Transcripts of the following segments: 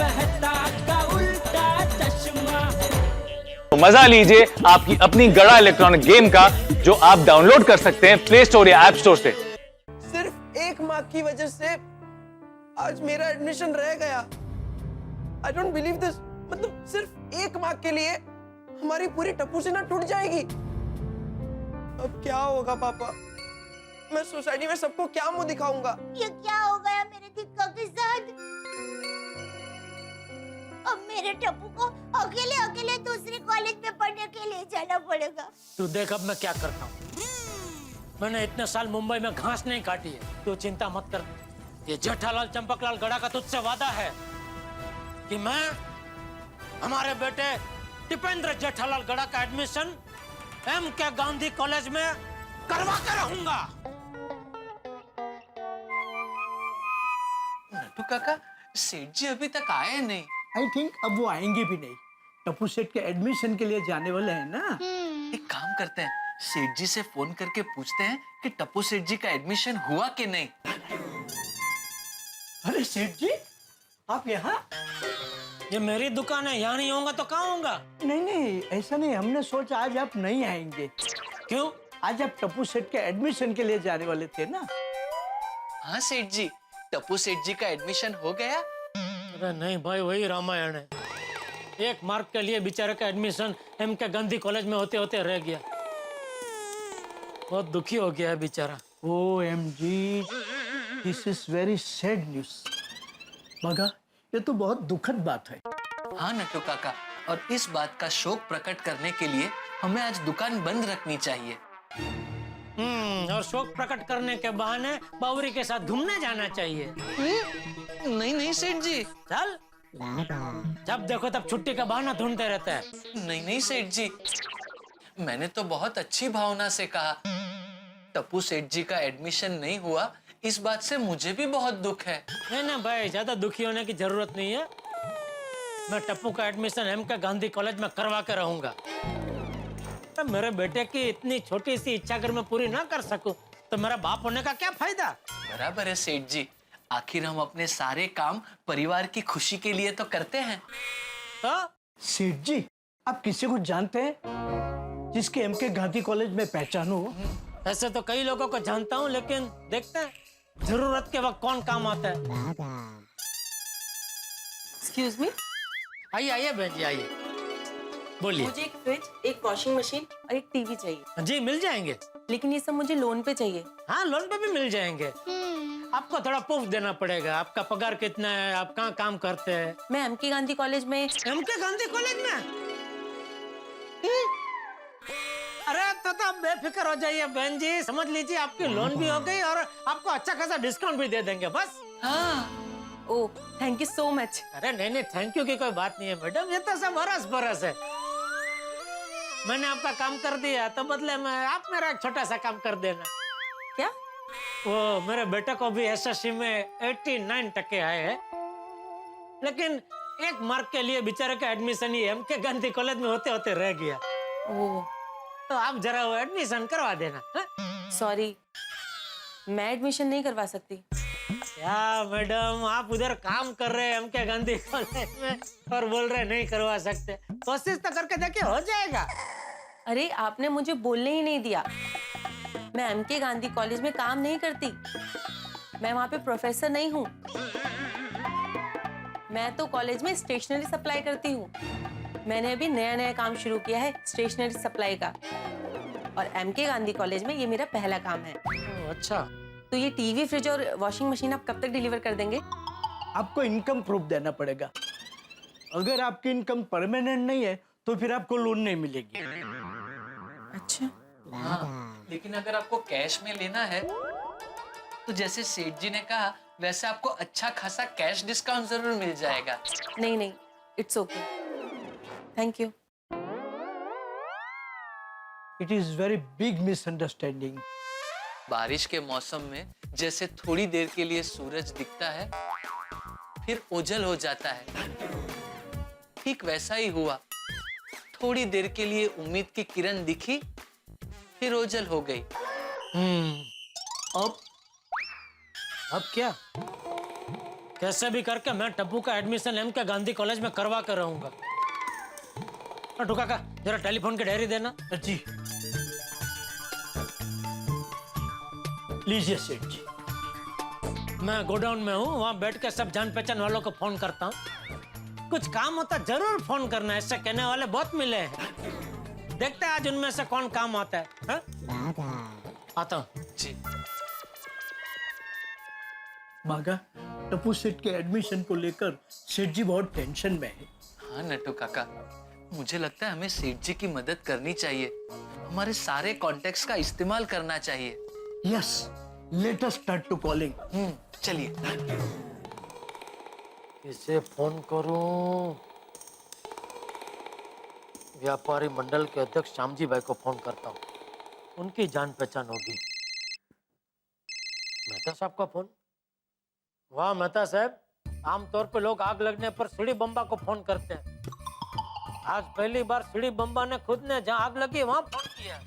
कहता का उल्टा चश्मा। तो मजा लीजिए आपकी अपनी गड़ा इलेक्ट्रॉनिक गेम का, जो आप डाउनलोड कर सकते हैं प्ले स्टोर या ऐप स्टोर से। सिर्फ एक मार्क की वजह से आज मेरा एडमिशन रह गया। I don't believe this. मतलब सिर्फ एक मार्क के लिए हमारी पूरी टप्पू सेना टूट जाएगी। अब क्या होगा पापा? मैं सोसाइटी में सबको क्या मुंह दिखाऊंगा? ये क्या हो गया मेरे दिक्का के साथ? अब मेरे टप्पू को अकेले अकेले दूसरे कॉलेज में पढ़ने के लिए जाना पड़ेगा। तू देख अब मैं क्या करता हूँ। मैंने इतने साल मुंबई में घास नहीं काटी है, तू चिंता मत कर। ये जेठालाल चंपकलाल गड़ा का तुझसे वादा है कि मैं हमारे बेटे दीपेंद्र जेठालाल गड़ा का एडमिशन M.K. गांधी कॉलेज में करवा कर रहूंगा। नट्टू काका, सेठ जी अभी तक आए नहीं। आई थिंक अब वो आएंगे भी नहीं। टप्पू सेठ के एडमिशन के लिए जाने वाले हैं ना। एक काम करते हैं, सेठ जी से फोन करके पूछते हैं कि टप्पू सेठ जी का एडमिशन हुआ कि नहीं। अरे सेठ जी, आप यहाँ? ये मेरी दुकान है, यहाँ नहीं होगा तो कहाँ होगा? नहीं नहीं, ऐसा नहीं। हमने सोचा आज आप नहीं आएंगे। क्यों? आज आप टप्पू सेठ के एडमिशन के लिए जाने वाले थे ना। हाँ सेठ जी, टप्पू सेठ जी का एडमिशन हो गया। अरे नहीं भाई, वही रामायण है। एक मार्क के लिए बेचारे का एडमिशन M.K. गांधी कॉलेज में होते होते रह गया। बहुत दुखी हो गया है बेचारा। OMG, this is very sad news. मगा, ये तो बहुत दुखद बात है। हाँ नट्टू काका, और इस बात का शोक प्रकट करने के लिए हमें आज दुकान बंद रखनी चाहिए। और शोक प्रकट करने के बहाने बावरी के साथ घूमने जाना चाहिए। नहीं नहीं सेठ जी। चल, जब देखो तब छुट्टी का बहाना ढूंढते रहता है। नहीं नहीं सेठ जी, मैंने तो बहुत अच्छी भावना से कहा। टप्पू सेठ जी का एडमिशन नहीं हुआ, इस बात से मुझे भी बहुत दुख है। नहीं ना भाई, ज्यादा दुखी होने की जरूरत नहीं है। मैं टप्पू का एडमिशन M.K. गांधी कॉलेज में करवा के रहूंगा। मेरे बेटे की इतनी छोटी सी इच्छा अगर मैं पूरी ना कर सकूं तो मेरा बाप होने का क्या फायदा? बराबर है सेठ जी, आखिर हम अपने सारे काम परिवार की खुशी के लिए तो करते हैं। तो सेठ जी, आप किसी को जानते हैं जिसके M.K. गांधी कॉलेज में पहचान हो? ऐसे तो कई लोगों को जानता हूँ, लेकिन देखते हैं जरूरत के वक्त कौन काम आता है। एक्सक्यूज मी, आइए आइए बहन जी, आइए, बोलिए। मुझे एक फ्रिज, एक वॉशिंग मशीन और एक टीवी चाहिए। जी मिल जाएंगे। लेकिन ये सब मुझे लोन पे चाहिए। हाँ, लोन पे भी मिल जाएंगे। आपको थोड़ा प्रूफ देना पड़ेगा। आपका पगार कितना है, आप कहाँ काम करते हैं? मैं M.K. गांधी कॉलेज में। M.K. गांधी कॉलेज में? अरे तो आप बेफिक्र हो जाइए बहन जी, समझ लीजिए आपकी लोन भी हो गई और आपको अच्छा खासा डिस्काउंट भी दे देंगे बस। हाँ। ओह, थैंक यू सो मच। अरे नहीं नहीं, थैंक यू की कोई बात नहीं है मैडम, ये तो सब बरस है। मैंने आपका काम कर दिया तो बदले में आप मेरा एक छोटा सा काम कर देना। क्या? वो मेरे बेटे को भी SSC में 89% आए हैं, लेकिन एक मार्क के लिए बेचारे का एडमिशन ही M.K. गांधी कॉलेज में होते होते रह गया। ओह, तो आप जरा वो एडमिशन करवा देना। सॉरी, मैं एडमिशन नहीं करवा सकती। क्या मैडम, आप उधर काम कर रहे हैं M.K. गांधी कॉलेज में और बोल रहे नहीं करवा सकते? कोशिश तो करके देखिए, हो जाएगा। अरे आपने मुझे बोलने ही नहीं दिया। मैं M.K. गांधी कॉलेज में काम नहीं करती। मैं वहाँ पे प्रोफेसर नहीं हूँ। मैं तो कॉलेज में स्टेशनरी सप्लाई करती हूँ। मैंने अभी नया काम शुरू किया है स्टेशनरी सप्लाई का, और M.K. गांधी कॉलेज में ये मेरा पहला काम है। अच्छा, तो ये टीवी, फ्रिज और वॉशिंग मशीन आप कब तक डिलीवर कर देंगे? आपको इनकम प्रूफ देना पड़ेगा। अगर आपकी इनकम परमानेंट नहीं है तो फिर आपको लोन नहीं मिलेगी। अच्छा। हाँ, लेकिन अगर आपको कैश में लेना है तो जैसे सेठ जी ने कहा वैसे आपको अच्छा खासा कैश डिस्काउंट जरूर मिल जाएगा। नहीं नहीं, it's okay, thank you. It is very big misunderstanding. बारिश के मौसम में जैसे थोड़ी देर के लिए सूरज दिखता है फिर ओझल हो जाता है, ठीक वैसा ही हुआ। थोड़ी देर के लिए उम्मीद की किरण दिखी फिर ओझल हो गई। अब क्या? कैसे भी करके मैं टप्पू का एडमिशन एम के गांधी कॉलेज में करवा कर रहूंगा। ठुका का जरा टेलीफोन की डायरी देना। जी लीजिए सेठ जी। मैं गोडाउन में हूँ, वहां बैठ के सब जान पहचान वालों को फोन करता हूँ। कुछ काम होता जरूर फोन करना, ऐसे कहने वाले बहुत मिले हैं। देखते हैं आज उनमें से कौन काम आता है, हा? आता हूँ जी। बागा, टप्पू सेठ के एडमिशन को लेकर सेठ जी बहुत टेंशन में है। हाँ नट्टू काका, मुझे लगता है हमें सेठ जी की मदद करनी चाहिए। हमारे सारे कॉन्टेक्ट्स का इस्तेमाल करना चाहिए। Yes, let us start to calling. चलिए। किसे फोन करूं? व्यापारी मंडल के अध्यक्ष श्यामजी भाई को फोन करता हूँ, उनकी जान पहचान होगी। मेहता साहब का फोन। वाह मेहता साहब, आमतौर पे लोग आग लगने पर सीढ़ी बम्बा को फोन करते हैं। आज पहली बार सीढ़ी बम्बा ने खुद ने जहाँ आग लगी वहां फोन किया।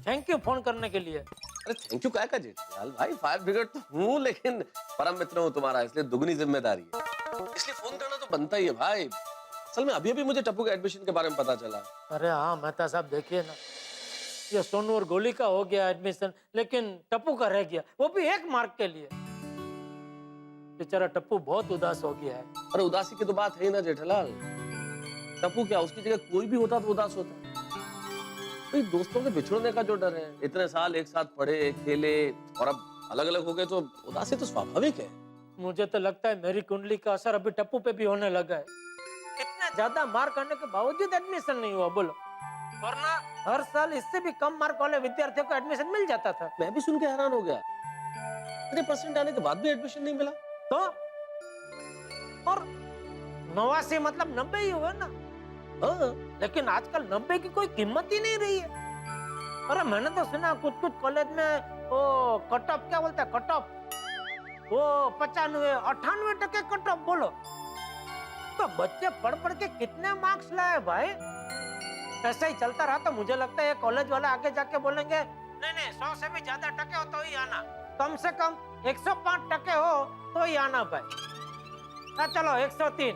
थैंक यू फोन करने के लिए। अरे थैंक यू क्या का जेठालाल भाई, फायर ब्रिगेड तो हूँ लेकिन परम मित्र हूँ तुम्हारा, इसलिए दुगनी जिम्मेदारी है, इसलिए फोन करना तो बनता ही है भाई। असल में अभी अभी मुझे टप्पू के एडमिशन के बारे में पता चला। अरे हाँ मेहता साहब, देखिए ना, ये सोनू और गोली का हो गया एडमिशन, लेकिन टप्पू का रह गया, वो भी 1 मार्क के लिए। बेचारा टप्पू बहुत उदास हो गया है। अरे उदासी की तो बात है ही ना जेठालाल। टप्पू क्या, उसकी जगह कोई भी होता तो उदास होता। भाई दोस्तों के बिछड़ने का जो डर है, इतने साल एक साथ पढ़े खेले और अब अलग अलग हो गए, तो उदासी तो स्वाभाविक है। मुझे तो लगता है मेरी कुंडली का असर अभी टप्पू पे भी होने लगा है। इतने ज्यादा मार्क आने के बावजूद एडमिशन नहीं हुआ, बोलो। वरना हर साल इससे भी कम मार्क वाले विद्यार्थियों को एडमिशन मिल जाता था। मैं भी सुन के हैरान हो गया, इतने परसेंट आने के बाद भी एडमिशन नहीं मिला। तो और 89 मतलब 90 ही हुआ ना। हाँ, लेकिन आजकल 90 की कोई कीमत ही नहीं रही है। अरे मैंने तो सुना कुछ कुछ कॉलेज में वो कट ऑफ, क्या बोलता है कट ऑफ, वो 95-98% कट ऑफ, बोलो। तो बच्चे पढ़ पढ़ के कितने मार्क्स लाए भाई। ऐसा ही चलता रहा तो मुझे लगता है कॉलेज वाले आगे जाके बोलेंगे नहीं नहीं 100 से भी ज्यादा टके हो तो ही आना, कम से कम 105 टके हो तो ही आना भाई। चलो 103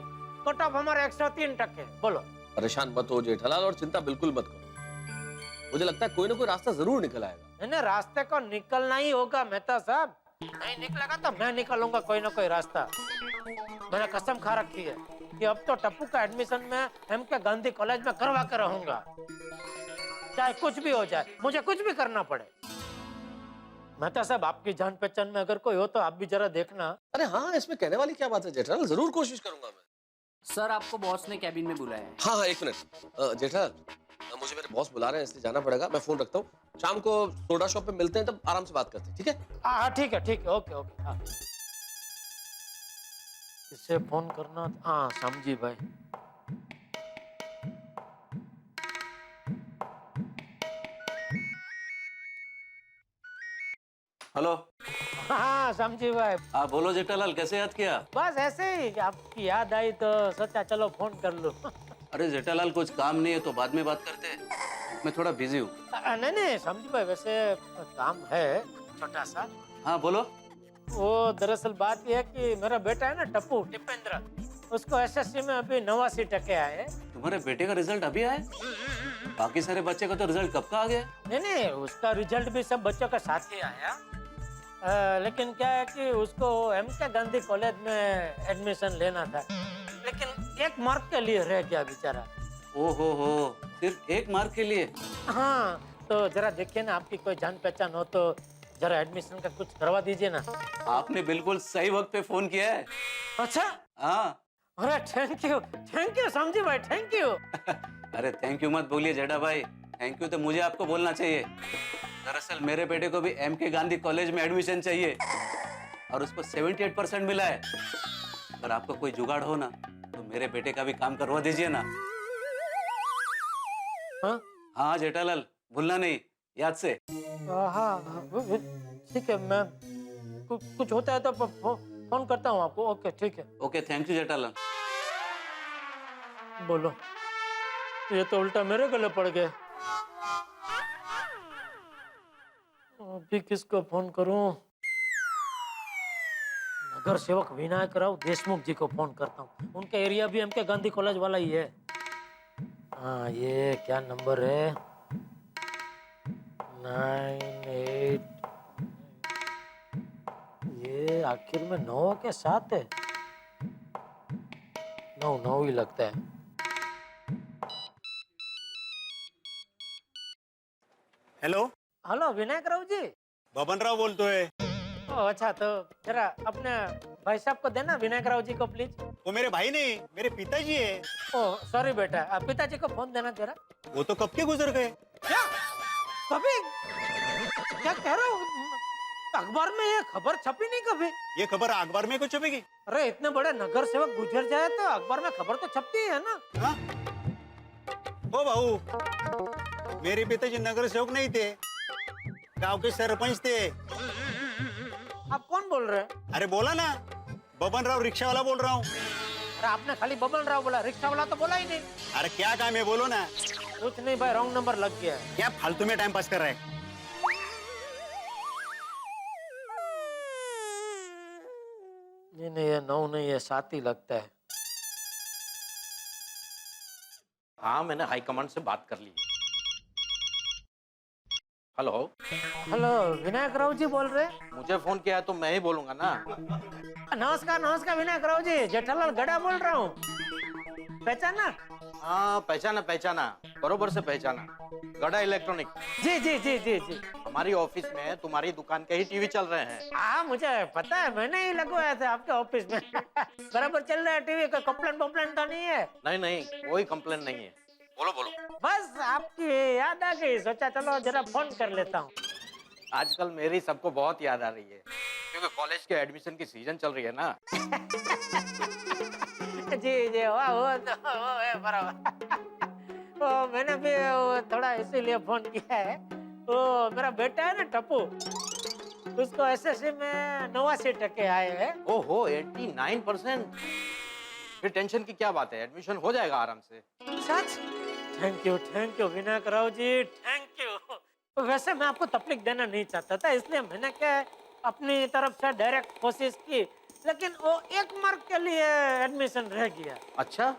कट ऑफ, हमारे 103 टके, बोलो। परेशान मत हो जेठालाल और चिंता बिल्कुल मत करो, मुझे लगता है कोई ना कोई रास्ता जरूर निकल आएगा। नहीं, रास्ते को निकलना ही होगा मेहता साहब। नहीं निकलेगा तो मैं निकालूंगा कोई ना कोई रास्ता। मैंने कसम खा रखी है कि अब तो टप्पू का एडमिशन में एम के गांधी कॉलेज में करवा कर रहूंगा, चाहे कुछ भी हो जाए, मुझे कुछ भी करना पड़े। मेहता साहब, आपकी जान पहचान में अगर कोई हो तो आप भी जरा देखना। अरे हाँ, इसमें कहने वाली क्या बात है जेठालाल, जरूर कोशिश करूंगा मैं। सर आपको बॉस ने कैबिन में बुलाया है। हाँ हाँ, 1 मिनट जेठालाल, मुझे मेरे बॉस बुला रहे हैं इसलिए जाना पड़ेगा, मैं फोन रखता हूँ। शाम को सोडा शॉप पे मिलते हैं, तब आराम से बात करते हैं, ठीक है? हाँ ठीक है, ओके ओके। हाँ, किसे फोन करना? हाँ समझी भाई। हेलो। हाँ समझी भाई। हाँ बोलो जेठालाल, कैसे याद किया? बस ऐसे ही आपकी याद आई तो सोचा चलो फोन कर लूं। अरे जेठालाल, कुछ काम नहीं है तो बाद में बात करते हैं, मैं थोड़ा बिजी हूँ। नहीं समझी भाई, वैसे काम है छोटा सा। हाँ बोलो। वो दरअसल बात यह है कि मेरा बेटा है ना टप्पू, टिपेंद्र, उसको एसएससी में अभी 89 टके आए। तुम्हारे बेटे का रिजल्ट अभी आया? बाकी सारे बच्चे का तो रिजल्ट कब का आ गया? नहीं, उसका रिजल्ट भी सब बच्चों के साथ ही आया। लेकिन क्या है कि उसको एम के गांधी कॉलेज में एडमिशन लेना था, लेकिन 1 मार्क के लिए रह गया बेचारा। ओ हो, सिर्फ 1 मार्क के लिए? हाँ, तो जरा देखिए ना, आपकी कोई जान पहचान हो तो जरा एडमिशन का कुछ करवा दीजिए ना। आपने बिल्कुल सही वक्त पे फोन किया है। अच्छा? हाँ। अरे थैंक यू समझी भाई, थैंक यू। अरे थैंक यू मत बोलिए जेठा भाई, थैंक यू तो मुझे आपको बोलना चाहिए। दरअसल मेरे बेटे को भी एम के गांधी कॉलेज में एडमिशन चाहिए और उसको 78% मिला है। अगर आपको कोई जुगाड़ हो ना तो मेरे बेटे का भी काम करवा दीजिए ना। हाँ? हाँ जेठालाल, भूलना नहीं, याद से। हाँ ठीक है, मैं कुछ होता है तो फोन करता हूँ आपको। ओके ठीक है। Okay, thank you Jethalal. बोलो, ये तो उल्टा मेरे गले पड़ गए। अभी किसको फोन करूं? नगर सेवक विनायक राव देशमुख जी को फोन करता हूँ। उनका एरिया भी एमके गांधी कॉलेज वाला ही है। हाँ, ये क्या नंबर है? 98। ये आखिर में 9 के साथ है। 9 ही लगता है। हेलो हेलो विनायक राव जी। बबन राव बोलतोय। अच्छा, तो जरा अपने भाई साहब को देना, विनायक राव जी को प्लीज। वो मेरे भाई नहीं, मेरे पिताजी है। ओह सॉरी बेटा, आप पिताजी को फोन देना जरा। वो तो कब के गुजर गए। क्या? कभी? क्या कह रहे हो? अखबार में ये खबर छपी नहीं कभी। ये खबर अखबार में क्यों छपेगी? अरे इतने बड़े नगर सेवक गुजर जाए तो अखबार में खबर तो छपती है ना। हाँ? ओ भाऊ, मेरे पिताजी नगर सेवक नहीं थे, गांव के सरपंच थे। आप कौन बोल रहे हैं? अरे बोला ना, बबन राव रिक्शा वाला बोल रहा हूँ। अरे आपने खाली बबन राव बोला, रिक्शा वाला तो बोला ही नहीं। अरे क्या काम है, बोलो ना। कुछ नहीं भाई, रॉन्ग नंबर लग गया है। क्या फालतू में टाइम पास कर रहे हैं? नहीं, ये 9 नहीं, ये 7 ही लगता है। हाँ, मैंने हाई कमांड से बात कर ली है। हेलो हेलो, विनायक राव जी बोल रहे? मुझे फोन किया है तो मैं ही बोलूंगा ना। नमस्कार नमस्कार विनायक राव जी, जेठालाल गड़ा बोल रहा हूँ। पहचाना? हाँ, पहचाना, बरोबर से पहचाना। गड़ा इलेक्ट्रॉनिक। जी जी जी जी जी। हमारी ऑफिस में तुम्हारी दुकान के ही टीवी चल रहे हैं। हाँ मुझे पता है, मैंने ही लगवाया था आपके ऑफिस में। बराबर चल रहा है टीवी का, कंप्लेंट तो नहीं है? नहीं, कोई कंप्लेन नहीं है। बोलो। बस आपकी याद आ गई, सोचा चलो जरा फोन कर लेता हूँ। आजकल मेरी सबको बहुत याद आ रही है, क्योंकि कॉलेज के एडमिशन की सीजन चल रही है ना। जी वाह, वो है बराबर। वो मैंने भी थोड़ा इसीलिए फोन किया है। वो मेरा बेटा है ना टप्पू, उसको एसएससी में 89% आए हैं। ओहो, 89%। फिर टेंशन की क्या बात है, एडमिशन हो जाएगा आराम से। सच? Thank you Vinayak Rao ji, thank you. वैसे मैं आपको तकलीफ देना नहीं चाहता था, इसलिए मैंने क्या अपनी तरफ से डायरेक्ट कोशिश की, लेकिन वो 1 मार्क के लिए एडमिशन रह गया। अच्छा,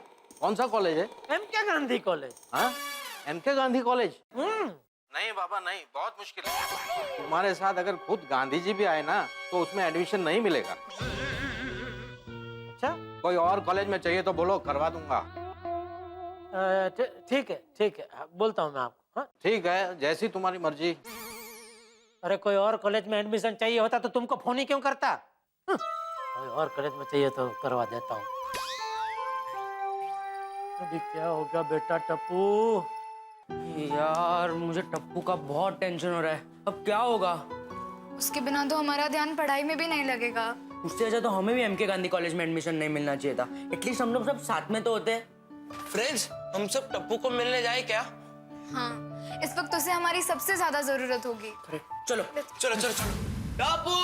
कौन सा कॉलेज है? MK Gandhi college. हाँ, एमके गांधी कॉलेज? नहीं बाबा नहीं, बहुत मुश्किल है। तुम्हारे साथ अगर खुद गांधी जी भी आए ना तो उसमें एडमिशन नहीं मिलेगा। अच्छा, कोई और कॉलेज में चाहिए तो बोलो, करवा दूंगा। ठीक है, बोलता हूँ मैं आपको। हाँ? ठीक है, जैसी तुम्हारी मर्जी। अरे कोई और कॉलेज में एडमिशन चाहिए होता तो तुमको फोन ही क्यों करता? कोई और कॉलेज में चाहिए तो करवा देता हूँ। अभी क्या होगा बेटा टप्पू? यार मुझे टप्पू का बहुत टेंशन हो रहा है, अब क्या होगा? उसके बिना तो हमारा ध्यान पढ़ाई में भी नहीं लगेगा। उससे अच्छा तो हमें भी एमके गांधी कॉलेज में एडमिशन नहीं मिलना चाहिए था। एटलीस्ट हम लोग सब साथ में तो होते। फ्रेंड्स, हम सब टप्पू को मिलने जाए क्या? हाँ, इस वक्त उसे हमारी सबसे ज्यादा जरूरत होगी। चलो। टप्पू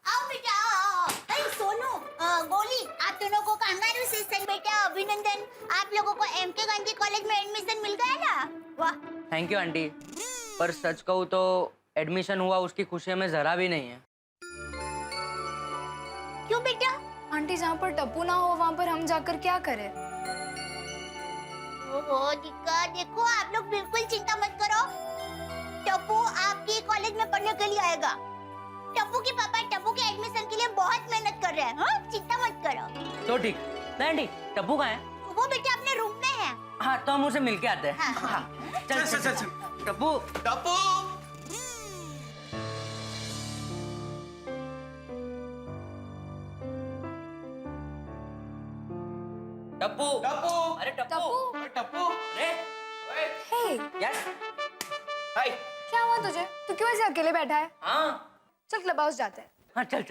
आओ बेटा आओ। अरे सोनू, गोली, आप दोनों को कांगारू सेशन बेटा अभिनंदन। आप लोगों को एमके गांधी कॉलेज में एडमिशन मिल गया ना? वाह। थैंक यू आंटी, पर सच कहूँ तो एडमिशन हुआ उसकी खुशी में जरा भी नहीं है। क्यों बेटा? आंटी, जहाँ पर टप्पू ना हो वहाँ पर हम जाकर क्या करें? ओहो दिक्का, देखो आप लोग बिल्कुल चिंता मत करो। टप्पू आपके कॉलेज में पढ़ने के लिए आएगा। टप्पू के पापा टप्पू के एडमिशन के लिए बहुत मेहनत कर रहे हैं। हाँ, चिंता मत करो। तो ठीक। नहीं आंटी, टप्पू कहाँ है? वो बेटा अपने रूम में है। हाँ, तो हम उसे मिलके आते हैं। हाँ। चल। टप्पू। अरे टप्पू। हे, यस। क्या हुआ तुझे? तू क्यों ऐसे अकेले बैठा है? हाँ। चल क्लब हाउस जाते हैं। हाँ, चल।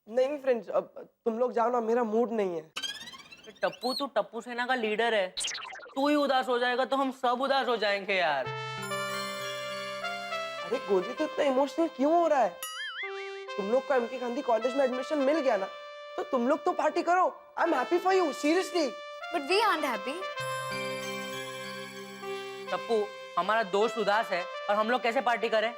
नहीं फ्रेंड्स, अब तुम लोग जाओ ना, मेरा मूड नहीं है। टप्पू, तू टप्पू सेना का लीडर है, तू ही उदास हो जाएगा तो हम सब उदास हो जाएंगे यार। अरे गोली, तो इतना इमोशनल क्यों हो रहा है? तुम लोग को एमके गांधी कॉलेज में एडमिशन मिल गया ना, तो तुम लोग तो पार्टी करो। I am happy for you, seriously. But we aren't happy. Tappu, हमारा दोस्त उदास है और हम लोग कैसे पार्टी करें?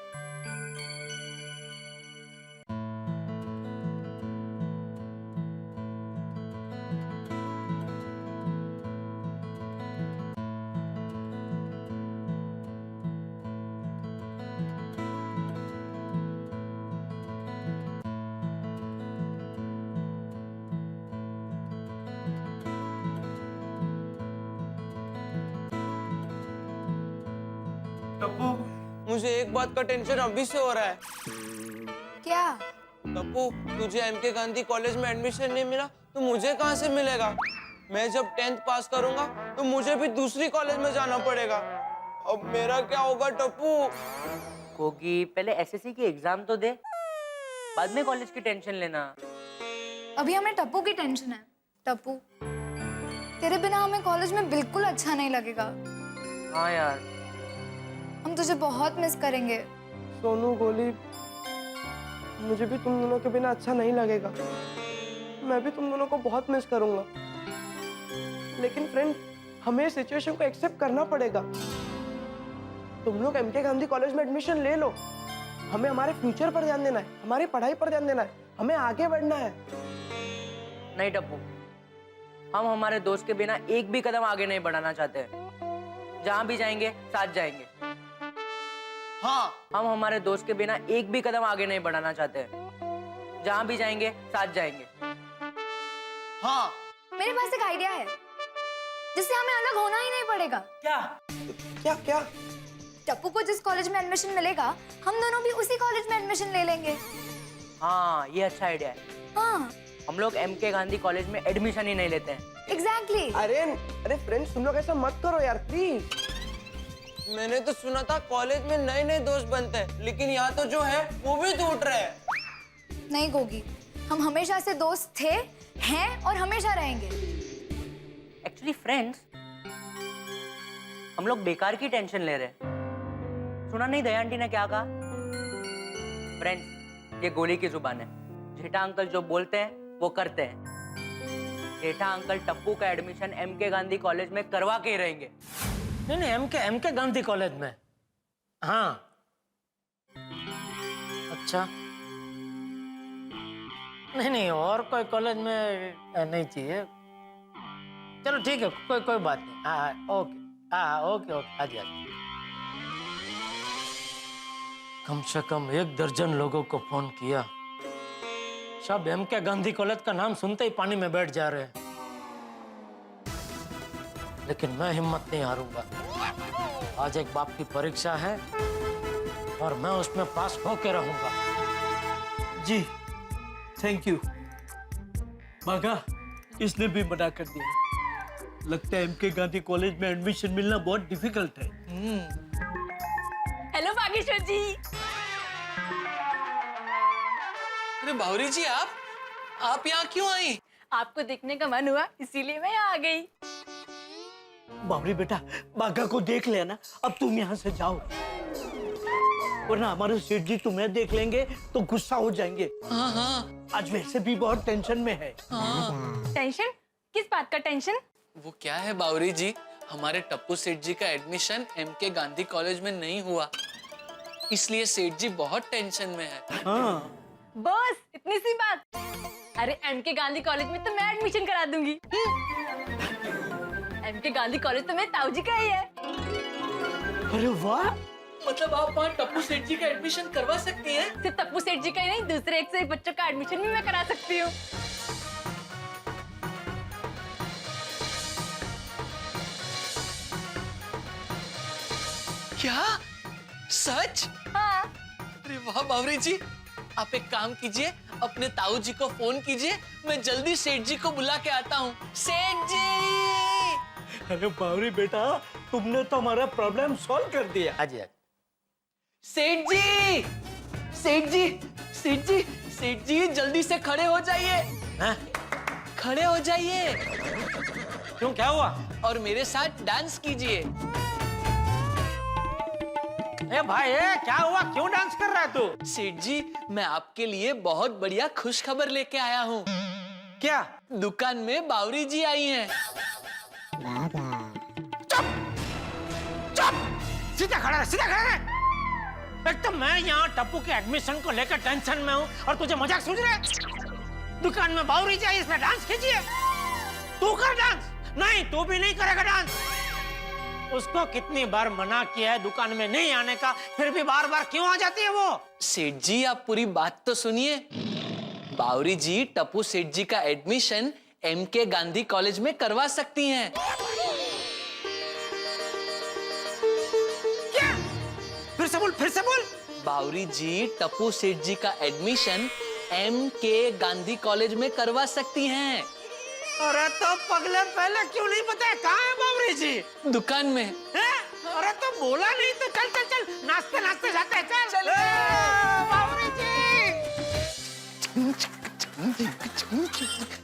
टप्पू, मुझे एक बात का टेंशन अभी से हो रहा है। क्या? टप्पू, तुझे एमके गांधी कॉलेज में एडमिशन नहीं मिला तो मुझे कहाँ से मिलेगा? मैं जब 10th पास करूंगा तो मुझे भी दूसरी कॉलेज में जाना पड़ेगा। अब मेरा क्या होगा टप्पू? कोगी, पहले एसएससी की एग्जाम तो दे, बाद में कॉलेज की टेंशन लेना। अभी हमें टप्पू की टेंशन है। टप्पू, तेरे बिना हमें कॉलेज में बिल्कुल अच्छा नहीं लगेगा। हाँ यार, हम तुझे बहुत मिस करेंगे। सोनू, गोली, मुझे भी तुम दोनों के बिना अच्छा नहीं लगेगा। मैं भी तुम दोनों को बहुत मिस करूंगा। लेकिन फ्रेंड, हमें सिचुएशन को एक्सेप्ट करना पड़ेगा। तुम लोग एमके गांधी कॉलेज में एडमिशन ले लो। हमें हमारे फ्यूचर पर ध्यान देना है, हमारी पढ़ाई पर ध्यान देना है, हमें आगे बढ़ना है। नहीं टप्पू, हम हमारे दोस्त के बिना एक भी कदम आगे नहीं बढ़ाना चाहते। जहां भी जाएंगे साथ जाएंगे। हाँ, हम हमारे दोस्त के बिना एक भी कदम आगे नहीं बढ़ाना चाहते। जहां भी जाएंगे साथ जाएंगे। हाँ। मेरे पास एक आइडिया है जिससे हमें अलग होना ही नहीं पड़ेगा। क्या? क्या क्या? टप्पू को जिस कॉलेज में एडमिशन मिलेगा, हम दोनों भी उसी कॉलेज में एडमिशन ले लेंगे। हाँ, ये अच्छा आइडिया है। हाँ, हम लोग एमके गांधी कॉलेज में एडमिशन ही नहीं लेते हैं। एग्जैक्टली। अरे फ्रेंड्स, तुम लोग ऐसा मत करो यार, प्लीज। मैंने तो सुना था कॉलेज में नए नए दोस्त बनते हैं, लेकिन यहाँ तो जो है वो भी टूट रहे हैं। नहीं गोगी, हम हमेशा से दोस्त थे, हैं और हमेशा रहेंगे। एक्चुअली फ्रेंड्स, हम लोग बेकार की टेंशन ले रहे हैं। सुना नहीं दया आंटी ने क्या कहा? फ्रेंड्स, ये गोली की जुबान है। जेठा अंकल जो बोलते हैं वो करते हैं। जेठा अंकल टप्पू का एडमिशन एमके गांधी कॉलेज में करवा के ही रहेंगे। नहीं, एमके गांधी कॉलेज में। हाँ, अच्छा। नहीं, और कोई कॉलेज में नहीं चाहिए। चलो ठीक है, कोई बात नहीं। हाँ, ओके, आ जाइए। कम से कम 1 दर्जन लोगों को फोन किया, सब एमके गांधी कॉलेज का नाम सुनते ही पानी में बैठ जा रहे हैं। लेकिन मैं हिम्मत नहीं हारूंगा। आज एक बाप की परीक्षा है और मैं उसमें पास होके रहूंगा। जी, थैंक यू। बागा, इसने भी मना कर दिया। लगता है एमके गांधी कॉलेज में एडमिशन मिलना बहुत डिफिकल्ट है। हेलो बागेश्वर जी। अरे बावरी जी, आप यहाँ क्यों आई? आपको देखने का मन हुआ, इसीलिए मैं यहाँ आ गई। बावरी बेटा, बागा को देख लेना, अब तुम यहाँ से जाओ, वरना हमारे सेठ जी तुम्हें देख लेंगे तो गुस्सा हो जाएंगे। हाँ। आज वैसे भी बहुत टेंशन में है। टेंशन? किस बात का टेंशन? वो क्या है बावरी जी, हमारे टप्पू सेठ जी का एडमिशन एमके गांधी कॉलेज में नहीं हुआ, इसलिए सेठ जी बहुत टेंशन में है। हाँ। बस इतनी सी बात। अरे एमके गांधी कॉलेज में तो मैं एडमिशन करा दूंगी। एमके गांधी कॉलेज तो मेरे ताऊ जी का ही है। अरे वाह, मतलब आप वहाँ टप्पू सेठ जी का एडमिशन करवा सकती हैं? सिर्फ टप्पू सेठ जी का ही नहीं, दूसरे 1 से 1 बच्चों का एडमिशन भी मैं करा सकती हूँ। क्या? सच? हाँ। अरे वाह बावरी जी, आप एक काम कीजिए, अपने ताऊ जी को फोन कीजिए, मैं जल्दी सेठ जी को बुला के आता हूँ। सेठ जी! अरे बावरी बेटा, तुमने तो हमारा प्रॉब्लम सॉल्व कर दिया। आज सेठ जी! सेठ जी! सेठ जी! सेठ जी, जल्दी से खड़े हो जाइए। खड़े हो जाइए। क्यों, क्या हुआ? और मेरे साथ डांस कीजिए। ए भाई, क्या हुआ? क्यों डांस कर रहा है तू? सेठ जी, मैं आपके लिए बहुत बढ़िया खुशखबर लेके आया हूँ। क्या? दुकान में बावरी जी आई हैं। चुप! सीधा खड़ा रहे। एक तो मैं यहाँ टप्पू के एडमिशन को लेकर टेंशन में हूँ और तुझे मजाक सूझ रहा है? दुकान में बावरी जी आई, इसने डांस कीजिए। तू कर डांस। नहीं, तू भी नहीं करेगा डांस। उसको कितनी बार मना किया है दुकान में नहीं आने का, फिर भी बार बार क्यों आ जाती है वो? सेठ जी, आप पूरी बात तो सुनिए। बावरी जी टप्पू सेठ जी का एडमिशन एमके गांधी कॉलेज में करवा सकती हैं। क्या? बावरी जी टप्पू सेठ जी का एडमिशन MK गांधी कॉलेज में करवा सकती हैं। अरे तो पगले पहले क्यों नहीं बताया? कहाँ है बावरी जी? दुकान में। है? अरे तो बोला नहीं तो चल चल चल नाचते नाचते जाते हैं, चल। बावरी जी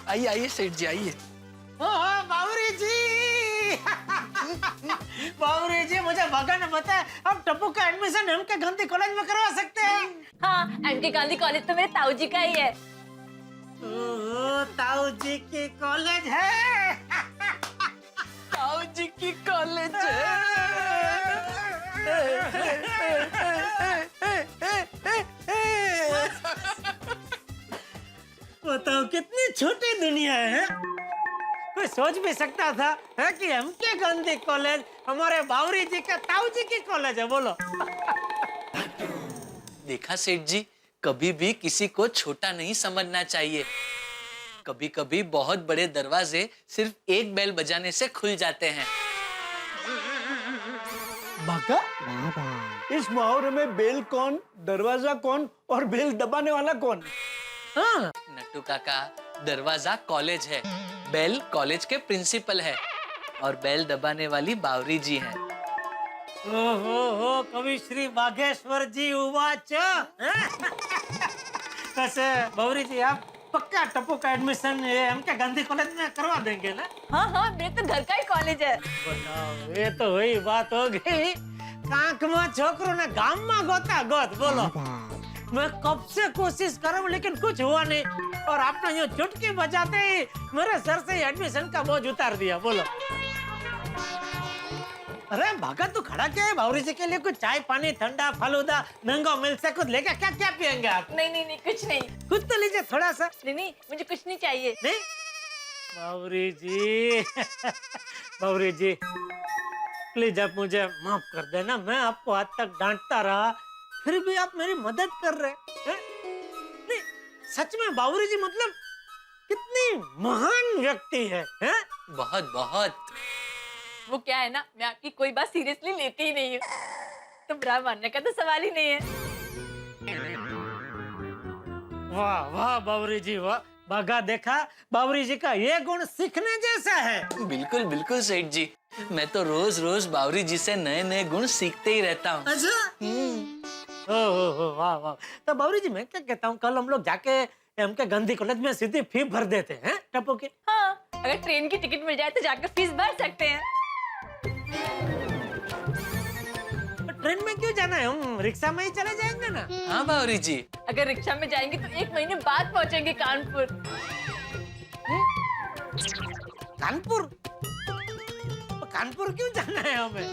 आइए आइए सेठ जी आइए। बावरी जी बावरी जी मुझे भगा ने बताया अब टप्पू का एडमिशन MK गांधी कॉलेज में करवा सकते हैं। हाँ, MK गांधी कॉलेज तो मेरे ताऊ जी का ही है। ताऊ जी की कॉलेज है। ताऊ जी की कॉलेज है। बताओ कितनी छोटी दुनिया है। कोई सोच भी सकता था है कि MK गांधी कॉलेज हमारे बावरी जी का ताऊ जी की कॉलेज है। बोलो। देखा सेठ जी, कभी भी किसी को छोटा नहीं समझना चाहिए। कभी कभी बहुत बड़े दरवाजे सिर्फ एक बेल बजाने से खुल जाते हैं। बाका, इस मुहावरे में बेल कौन, दरवाजा कौन और बेल दबाने वाला कौन? नट्टू काका, दरवाजा कॉलेज है, बेल कॉलेज के प्रिंसिपल है और बेल दबाने वाली बावरी जी हैं। हो कवि श्री बागेश्वर जी उवाच। वैसे बावरी जी आप पक्का टप्पू का एडमिशन MK गांधी कॉलेज में करवा देंगे ना? हाँ हाँ, मेरे तो घर का ही कॉलेज है। बताओ, ये तो वही बात हो गई। कांक में छोकरो ने गाम में गोता गोत। बोलो, मैं कब से कोशिश कर रहा हूँ लेकिन कुछ हुआ नहीं और आपने यूँ चुटकी बजाते ही मेरे सर से एडमिशन का बोझ उतार दिया। बोलो। अरे भागा तू खड़ा क्या है? बावरी जी के लिए कुछ चाय पानी ठंडा फालूदा मैंगो मिल्क से कुछ लेके क्या क्या पियेंगे आप? नहीं कुछ नहीं। कुछ तो लीजिए थोड़ा सा। नहीं मुझे कुछ नहीं चाहिए। नहीं बावरी जी बावरी जी प्लीज आप मुझे माफ कर देना। मैं आपको आज तक डांटता रहा फिर भी आप मेरी मदद कर रहे हैं। नहीं सच में बावरी जी मतलब कितनी महान व्यक्ति है? बहुत बहुत। वो क्या है ना, मैं आपकी कोई बात सीरियसली लेती ही नहीं हूँ, तो बुरा मानने का तो सवाल ही नहीं है। वाह वाह बावरी जी वाह। बागा देखा, बावरी जी का ये गुण सीखने जैसा है। बिल्कुल बिल्कुल सेठ जी, मैं तो रोज रोज बावरी जी से नए नए गुण सीखते ही रहता हूँ। अच्छा। ओह वाह वाह। तो बावरी जी मैं क्या कहता हूँ, कल हम लोग जाके MK गांधी कॉलेज में सीधी फी भर देते हैं टप्पू की। हाँ, अगर ट्रेन की टिकट मिल जाए तो जाकर फीस भर सकते हैं। ट्रेन में क्यों जाना है, हम रिक्शा में ही चले जाएंगे ना। हाँ बावरी जी। अगर रिक्शा में जाएंगे तो 1 महीने बाद पहुंचेंगे कानपुर। कानपुर? कानपुर क्यों जाना है हमें?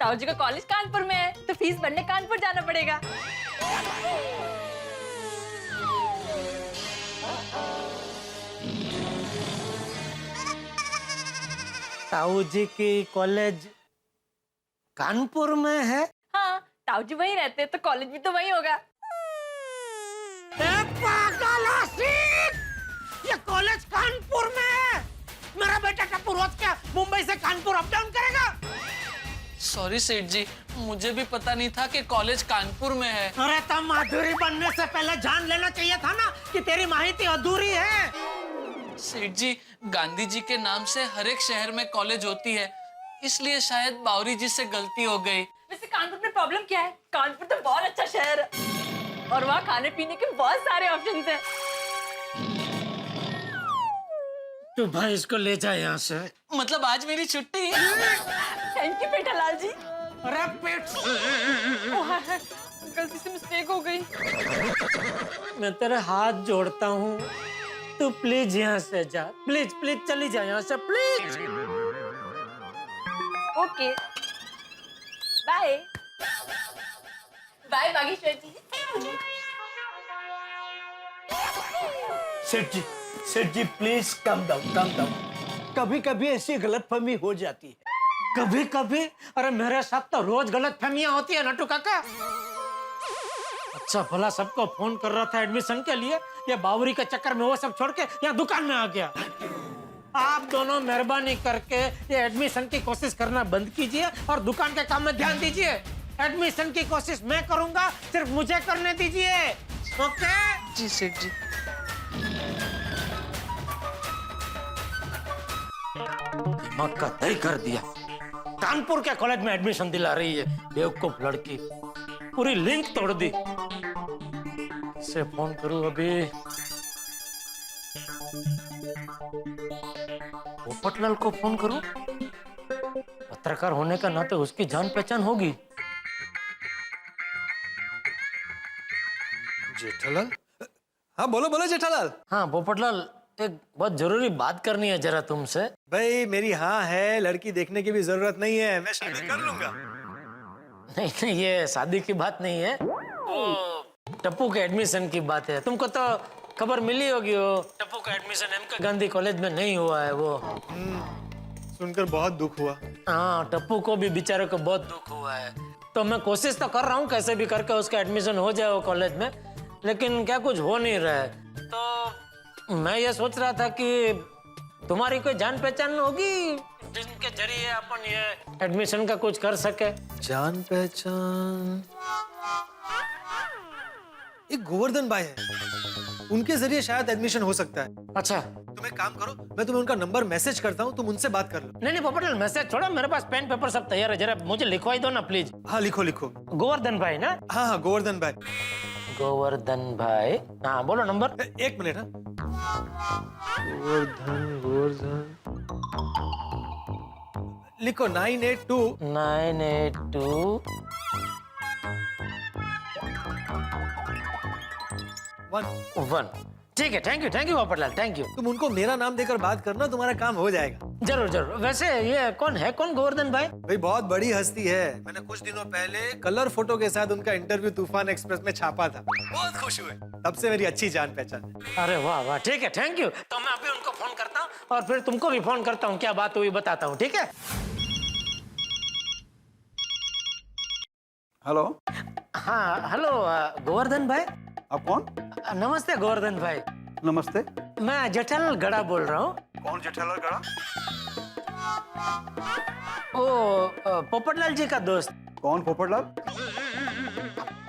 ताऊ जी का कॉलेज कानपुर में है तो फीस भरने कानपुर जाना पड़ेगा। ताऊ जी की कॉलेज कानपुर में है? हाँ, ताऊ जी वहीं रहते हैं तो कॉलेज भी तो वहीं होगा। ये कॉलेज कानपुर में है। मेरा बेटा टप्पू रोज क्या मुंबई से कानपुर अप डाउन करेगा? सॉरी सेठ जी, मुझे भी पता नहीं था कि कॉलेज कानपुर में है। अरे तब माधुरी बनने से पहले जान लेना चाहिए था ना कि तेरी माहिती अधूरी है। सेठ जी, गांधी जी के नाम से हर एक शहर में कॉलेज होती है, इसलिए शायद बावरी जी से गलती हो गई। वैसे कानपुर में प्रॉब्लम क्या है? कानपुर तो बहुत अच्छा शहर है और वहाँ खाने पीने के बहुत सारे ऑप्शंस हैं। तू भाई इसको ले जा यहाँ से। मतलब आज मेरी छुट्टी। थैंक यू पेठालाल जी। अरे पेट गलती से मिस्टेक हो गई। मैं तेरे हाथ जोड़ता हूँ, तू प्लीज यहाँ से जा। प्लीज प्लीज चली जा यहाँ से please. Okay bye bye Bageshwar ji. Seth ji please come down. कभी कभी ऐसी गलतफहमी हो जाती है। कभी कभी? अरे मेरे साथ तो रोज गलतफहमियां होती है नट्टू काका। अच्छा भला सबको फोन कर रहा था एडमिशन के लिए, ये बावरी के चक्कर में वो सब छोड़ के यहाँ दुकान में आ गया। आप दोनों मेहरबानी करके ये एडमिशन की कोशिश करना बंद कीजिए और दुकान के काम में ध्यान दीजिए। एडमिशन की कोशिश मैं करूंगा, सिर्फ मुझे करने दीजिए। ओके जी सेठ जी। दिमाग का दही कर दिया। कानपुर के कॉलेज में एडमिशन दिला रही है बेवकूफ लड़की, पूरी लिंक तोड़ दी। किसे फोन करूं अभी? पोपटलाल को फोन करूं? पत्रकार होने का नाते उसकी जान पहचान होगी। जेठालाल? हाँ बोलो बोलो जेठालाल। हाँ पोपटलाल, एक बहुत जरूरी बात करनी है जरा तुमसे। भाई मेरी हाँ है, लड़की देखने की भी जरूरत नहीं है, मैं शादी कर लूंगा। नहीं नहीं, ये शादी की बात नहीं है, वो टप्पू के एडमिशन की बात है। तुमको तो खबर मिली होगी, वो टप्पू का एडमिशन एमके गांधी कॉलेज में नहीं हुआ है। वो सुनकर बहुत दुख हुआ। हाँ, टप्पू को भी बेचारे को बहुत दुख हुआ है। तो मैं कोशिश तो कर रहा हूँ कैसे भी करके उसका एडमिशन हो जाए वो कॉलेज में, लेकिन क्या कुछ हो नहीं रहा है। तो मैं ये सोच रहा था कि तुम्हारी कोई जान पहचान होगी जिनके जरिए अपन ये एडमिशन का कुछ कर सके। जान पहचान एक गोवर्धन भाई है, उनके जरिए शायद एडमिशन हो सकता है। अच्छा, तुम एक काम करो, मैं तुम्हें उनका नंबर मैसेज करता हूँ, तुम उनसे बात कर लो। नहीं नहीं पोपटलाल, मैसेज छोड़ो, मेरे पास पेन पेपर सब तैयार है, जरा मुझे लिखवाई दो ना प्लीज। हाँ लिखो लिखो। गोवर्धन भाई ना? हाँ हाँ गोवर्धन भाई। गोवर्धन भाई, हाँ बोलो नंबर। एक मिनट। गोवर्धन गोवर्धन लिखो 982 1। ठीक है, thank you Popatlal, thank you. तुम उनको मेरा नाम देकर बात करना, तुम्हारा काम हो जाएगा। जरूर जरूर। वैसे ये कौन है, कौन गोवर्धन भाई? भाई बहुत बड़ी हस्ती है, मैंने कुछ दिनों पहले कलर फोटो के साथ उनका इंटरव्यू तूफान एक्सप्रेस में छापा था, बहुत खुश हुए, तब से मेरी अच्छी जान पहचान है। अरे वाह वाह, ठीक है, थैंक यू। तो मैं अभी उनको फोन करता हूँ और फिर तुमको भी फोन करता हूँ, क्या बात हुई बताता हूँ, ठीक है? हेलो। हाँ हेलो गोवर्धन भाई। आप कौन? नमस्ते गोवर्धन भाई। नमस्ते। मैं जेठालाल गड़ा बोल रहा हूँ। कौन जेठालाल गड़ा? ओ पोपटलाल जी का दोस्त। कौन पोपटलाल?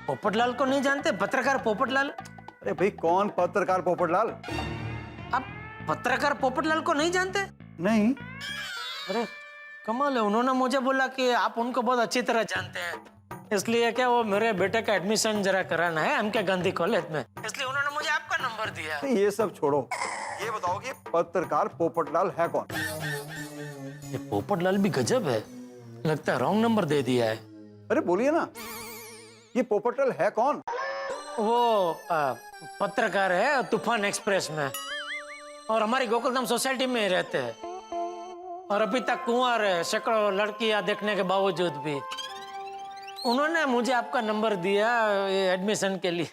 पोपटलाल को नहीं जानते? पत्रकार पोपटलाल। अरे भाई कौन पत्रकार पोपटलाल? आप पत्रकार पोपटलाल को नहीं जानते? नहीं। अरे कमाल है, उन्होंने मुझे बोला कि आप उनको बहुत अच्छी तरह जानते हैं, इसलिए क्या वो मेरे बेटे का एडमिशन जरा कराना है एमके गांधी कॉलेज में, इसलिए उन्होंने मुझे आपका नंबर दिया। ये सब छोड़ो, ये बताओ कि पत्रकार पोपटलाल है कौन? ये पोपटलाल भी गजब है, लगता है रॉन्ग नंबर दे दिया है। अरे बोलिए ना, ये पोपटलाल है कौन? वो पत्रकार है तूफान एक्सप्रेस में, और हमारी गोकुलधाम सोसाइटी में ही रहते हैं, और अभी तक कुंवार है, सैकड़ों लड़कियां देखने के बावजूद भी। उन्होंने मुझे आपका नंबर दिया एडमिशन के लिए,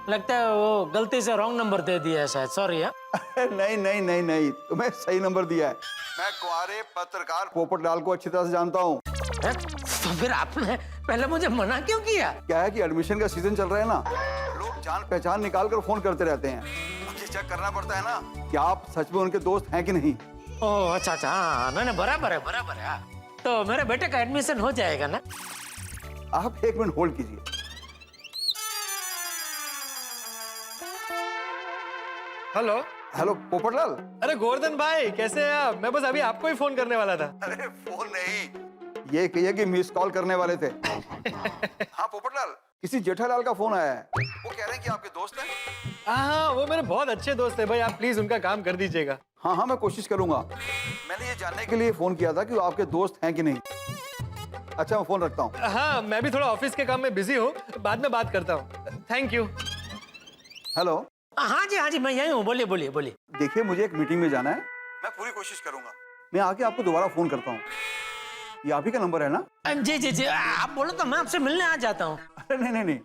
लगता है वो गलती से रॉन्ग नंबर दे दिया है शायद, सॉरी। नहीं नहीं नहीं नहीं, तुम्हें सही नंबर दिया है। मैं कुंवारे पत्रकार पोपटलाल को अच्छी तरह से जानता हूँ। तो फिर आपने पहले मुझे मना क्यों किया? क्या है कि एडमिशन का सीजन चल रहा है ना, लोग जान पहचान निकाल कर फोन करते रहते हैं, ये चेक करना पड़ता है ना कि आप सच में उनके दोस्त हैं कि नहीं। ओह अच्छा अच्छा, हाँ नहीं बराबर है बराबर है। तो मेरे बेटे का एडमिशन हो जाएगा ना? आप एक मिनट होल्ड कीजिए। हेलो। हेलो पोपटलाल। अरे गोवर्धन भाई कैसे हैं आप? मैं बस अभी आपको ही फोन करने वाला था। अरे फोन नहीं, ये कहिए कि मिस कॉल करने वाले थे। हाँ पोपटलाल, किसी जेठालाल का फोन आया है, वो कह रहे हैं कि आपके दोस्त हैं। हाँ वो मेरे बहुत अच्छे दोस्त है भाई, आप प्लीज उनका काम कर दीजिएगा। हाँ हाँ मैं कोशिश करूंगा। मैंने ये जानने के लिए फोन किया था कि वो आपके दोस्त हैं कि नहीं। अच्छा मैं फोन रखता हूँ। हाँ मैं भी थोड़ा ऑफिस के काम में बिजी हूँ, बाद में बात करता हूँ। Thank you. हेलो। हाँ जी मैं यही हूँ, बोलिए बोलिए बोलिए। देखिए मुझे एक मीटिंग में जाना है, मैं पूरी कोशिश करूंगा, मैं आके आपको दोबारा फोन करता हूँ। ये आप ही का नंबर है ना? जी आप बोलो तो मैं आपसे मिलने आ जाता हूँ। अरे नहीं,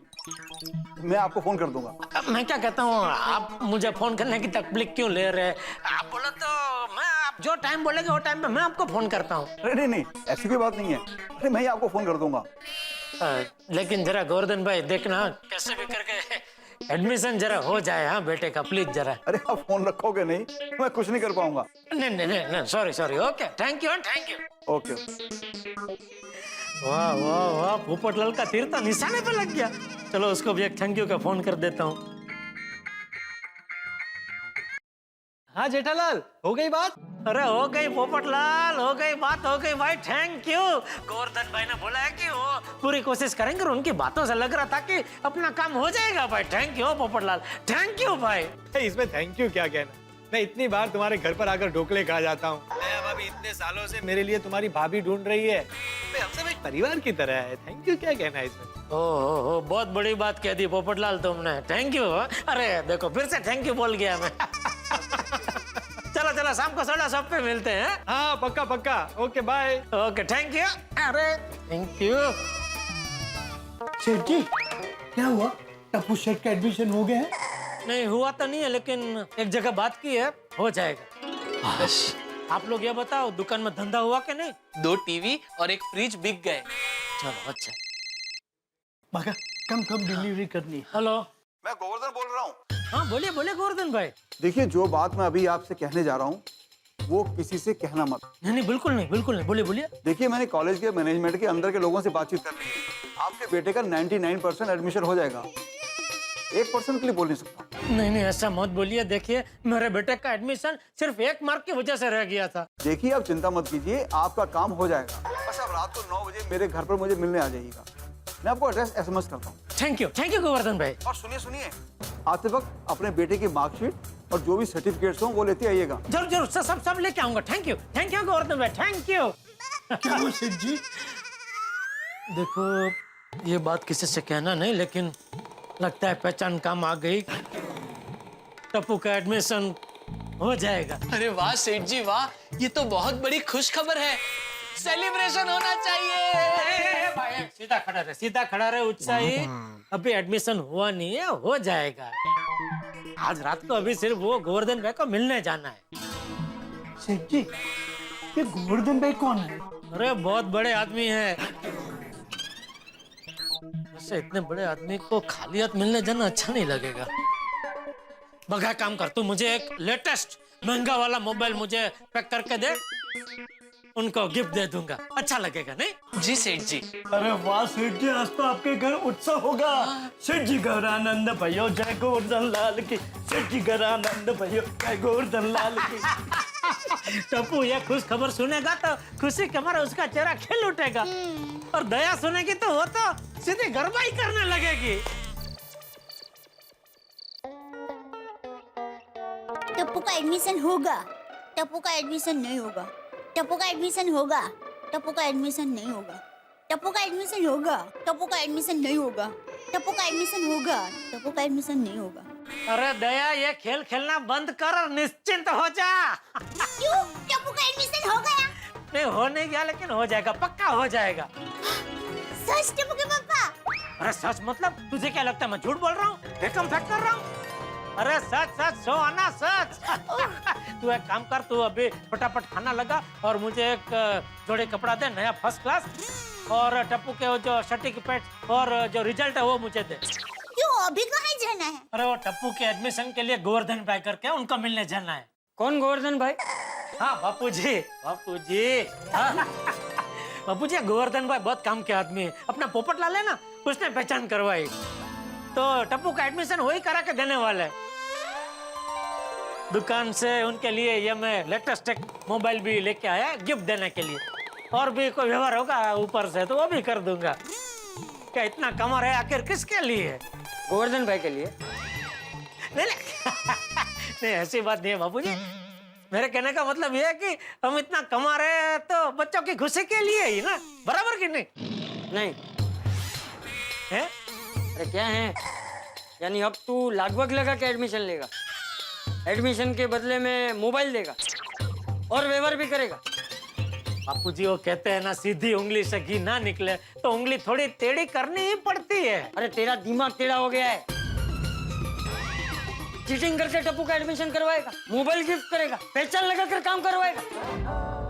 मैं आपको फोन कर दूंगा। मैं क्या कहता हूँ, आप मुझे फोन करने की तकलीफ क्यों ले रहे हैं? आप बोलो तो मैं, आप जो टाइम बोलेंगे वो टाइम पे मैं आपको फोन करता हूँ। अरे नहीं, ऐसी कोई बात नहीं है। अरे मैं ही आपको फोन कर दूंगा। लेकिन जरा गोवर्धन भाई देखना कैसे भी करके एडमिशन जरा हो जाए, हाँ बेटे का, प्लीज जरा। अरे आप फोन रखोगे नहीं, मैं कुछ नहीं कर पाऊंगा। नहीं sorry okay, thank you. Okay. वाह वाह वाह, पोपटलाल का तीर तो निशाने पे लग गया। चलो उसको भी एक थैंक यू का फोन कर देता हूँ। हाँ जेठालाल, हो गई बात? अरे हो गई पोपटलाल, हो गई बात, हो गई भाई, थैंक यू। गोवर्धन भाई ने बोला है कि वो पूरी कोशिश करेंगे और उनकी बातों से लग रहा था कि अपना काम हो जाएगा भाई। Thank you Popatlal, thank you भाई। इसमें थैंक यू क्या कहना, मैं इतनी बार तुम्हारे घर पर आकर ढोकले खा जाता हूँ। मैं अब अभी इतने सालों से मेरे लिए तुम्हारी भाभी ढूंढ रही है, मैं हम सब एक परिवार की तरह है। थैंक यू क्या कहना है इसमें? ओह बहुत बड़ी बात कह दी पोपटलाल तुमने, थैंक यू। अरे देखो फिर से थैंक यू बोल गया मैं। चलो चलो शाम को सोडा शॉप पे मिलते हैं। हाँ पक्का पक्का, okay bye. Okay thank you. अरे थैंक यू। सेठ जी क्या हुआ, टप्पू सेठ का एडमिशन हो गया है? नहीं हुआ तो नहीं है, लेकिन एक जगह बात की है, हो जाएगा। आप लोग ये बताओ दुकान में धंधा हुआ कि नहीं? 2 टीवी और एक फ्रिज बिक गए। चलो अच्छा। मगर कम डिलीवरी करनी है। हेलो, मैं गोवर्धन बोल रहा हूँ। हाँ बोलिए बोलिए गोवर्धन भाई। देखिए जो बात मैं अभी आपसे कहने जा रहा हूँ वो किसी से कहना मत। नहीं नहीं बिल्कुल नहीं, बिल्कुल नहीं, बोलिए बोलिए। देखिए मैंने कॉलेज के मैनेजमेंट के अंदर के लोगों से बातचीत कर ली है। आपके बेटे का 99% एडमिशन हो जाएगा, 1% के लिए बोल नहीं सकता। नहीं नहीं ऐसा मत बोलिए। देखिए मेरे बेटे का एडमिशन सिर्फ 1 मार्क की वजह से रह गया था। देखिए आप चिंता मत कीजिए, आपका काम हो जाएगा। बस आप रात को 9 बजे मेरे घर पर मुझे मिलने आ जाइएगा, मैं आपको एड्रेस SMS करता हूँ। थैंक यू गोवर्धन भाई। और सुनिए आते वक्त अपने बेटे की मार्कशीट और जो भी सर्टिफिकेट्स हो वो लेते आइएगा। जरूर जरूर सब लेके आऊंगा। थैंक यू गोवर्धन भाई, थैंक यू। क्या हुआ सेठ जी? देखो ये बात किसी से कहना नहीं, लेकिन लगता है पहचान काम आ गई। टप्पू का एडमिशन हो जाएगा। अरे वाह सेठ जी वाह, ये तो बहुत बड़ी खुश खबर है, सेलिब्रेशन होना चाहिए। सीधा खड़ा रहे उत्साही। अभी एडमिशन हुआ नहीं है, हो जाएगा। आज रात को अभी सिर्फ वो गोवर्धन भाई को मिलने जाना है। सेठ जी ये गोवर्धन भाई कौन है? अरे बहुत बड़े आदमी है। वैसे इतने बड़े आदमी को खाली हाथ मिलने जाना अच्छा नहीं लगेगा। बगा काम कर, तू मुझे एक लेटेस्ट महंगा वाला मोबाइल मुझे पैक करके दे, उनको गिफ्ट दे दूंगा, अच्छा लगेगा नहीं? जी सेठ जी। अरे वाह सेठ जी, आज तो आपके घर उत्सव होगा। सेठ जी घर आनंद भयो, जय गोवर्धन लाल की। सेठ जी घर आनंद भयो, जय गोवर्धन लाल की। टप्पू ये खुश खबर सुनेगा तो खुशी के मारे उसका चेहरा खिल उठेगा, और दया सुनेगी तो वो तो सीधे गरबा ही करने लगेगी। टप्पू का एडमिशन होगा, टप्पू का एडमिशन नहीं होगा, टप्पू का एडमिशन होगा, टप्पू का एडमिशन नहीं होगा, टप्पू का एडमिशन होगा, टप्पू का एडमिशन नहीं होगा, टप्पू का एडमिशन होगा, टप्पू का एडमिशन नहीं होगा। अरे दया ये खेल खेलना बंद कर और निश्चिंत हो जा। क्यों? टप्पू का एडमिशन हो गया? नहीं हो नहीं गया, लेकिन हो जाएगा, पक्का हो जाएगा। सच टप्पू के पापा? अरे सच मतलब तुझे क्या लगता है मैं झूठ बोल रहा हूँ, बेकम फैक्ट कर रहा हूँ? अरे सच सच सो आना सच। तू एक काम कर, तू अभी फटाफट खाना लगा और मुझे एक जोड़ी कपड़ा दे नया फर्स्ट क्लास, और टप्पू के वो जो सर्टिफिकेट और जो रिजल्ट है वो मुझे दे। क्यों अभी कहाँ जाना है? अरे वो टप्पू के एडमिशन के लिए गोवर्धन भाई करके उनको मिलने जाना है। कौन गोवर्धन भाई? हाँ बापूजी हाँ। बापूजी गोवर्धन भाई बहुत काम के आदमी है। अपना पोपटलाल है ना, उसने पहचान करवाई, तो टप्पू का एडमिशन वही करा के देने वाले। दुकान से उनके लिए ये मैं लेटेस्ट एक मोबाइल भी लेके आया गिफ्ट देने के लिए, और भी कोई व्यवहार होगा ऊपर से तो वो भी कर दूंगा। क्या इतना कमा रहे आखिर किसके लिए? गोवर्धन भाई के लिए। नहीं नहीं ऐसी बात नहीं है बापूजी, मेरे कहने का मतलब ये है कि हम इतना कमा रहे हैं तो बच्चों की खुशी के लिए ही ना, बराबर कि नहीं? नहीं है? अरे क्या है, यानी अब तू लागवग लगा के एडमिशन लेगा, एडमिशन के बदले में मोबाइल देगा और व्यवहार भी करेगा? बापूजी वो कहते हैं ना, सीधी उंगली से घी ना निकले तो उंगली थोड़ी टेढ़ी करनी ही पड़ती है। अरे तेरा दिमाग टेढ़ा हो गया है। चीटिंग करके टप्पू का एडमिशन करवाएगा, मोबाइल गिफ्ट करेगा, पहचान लगाकर काम करवाएगा।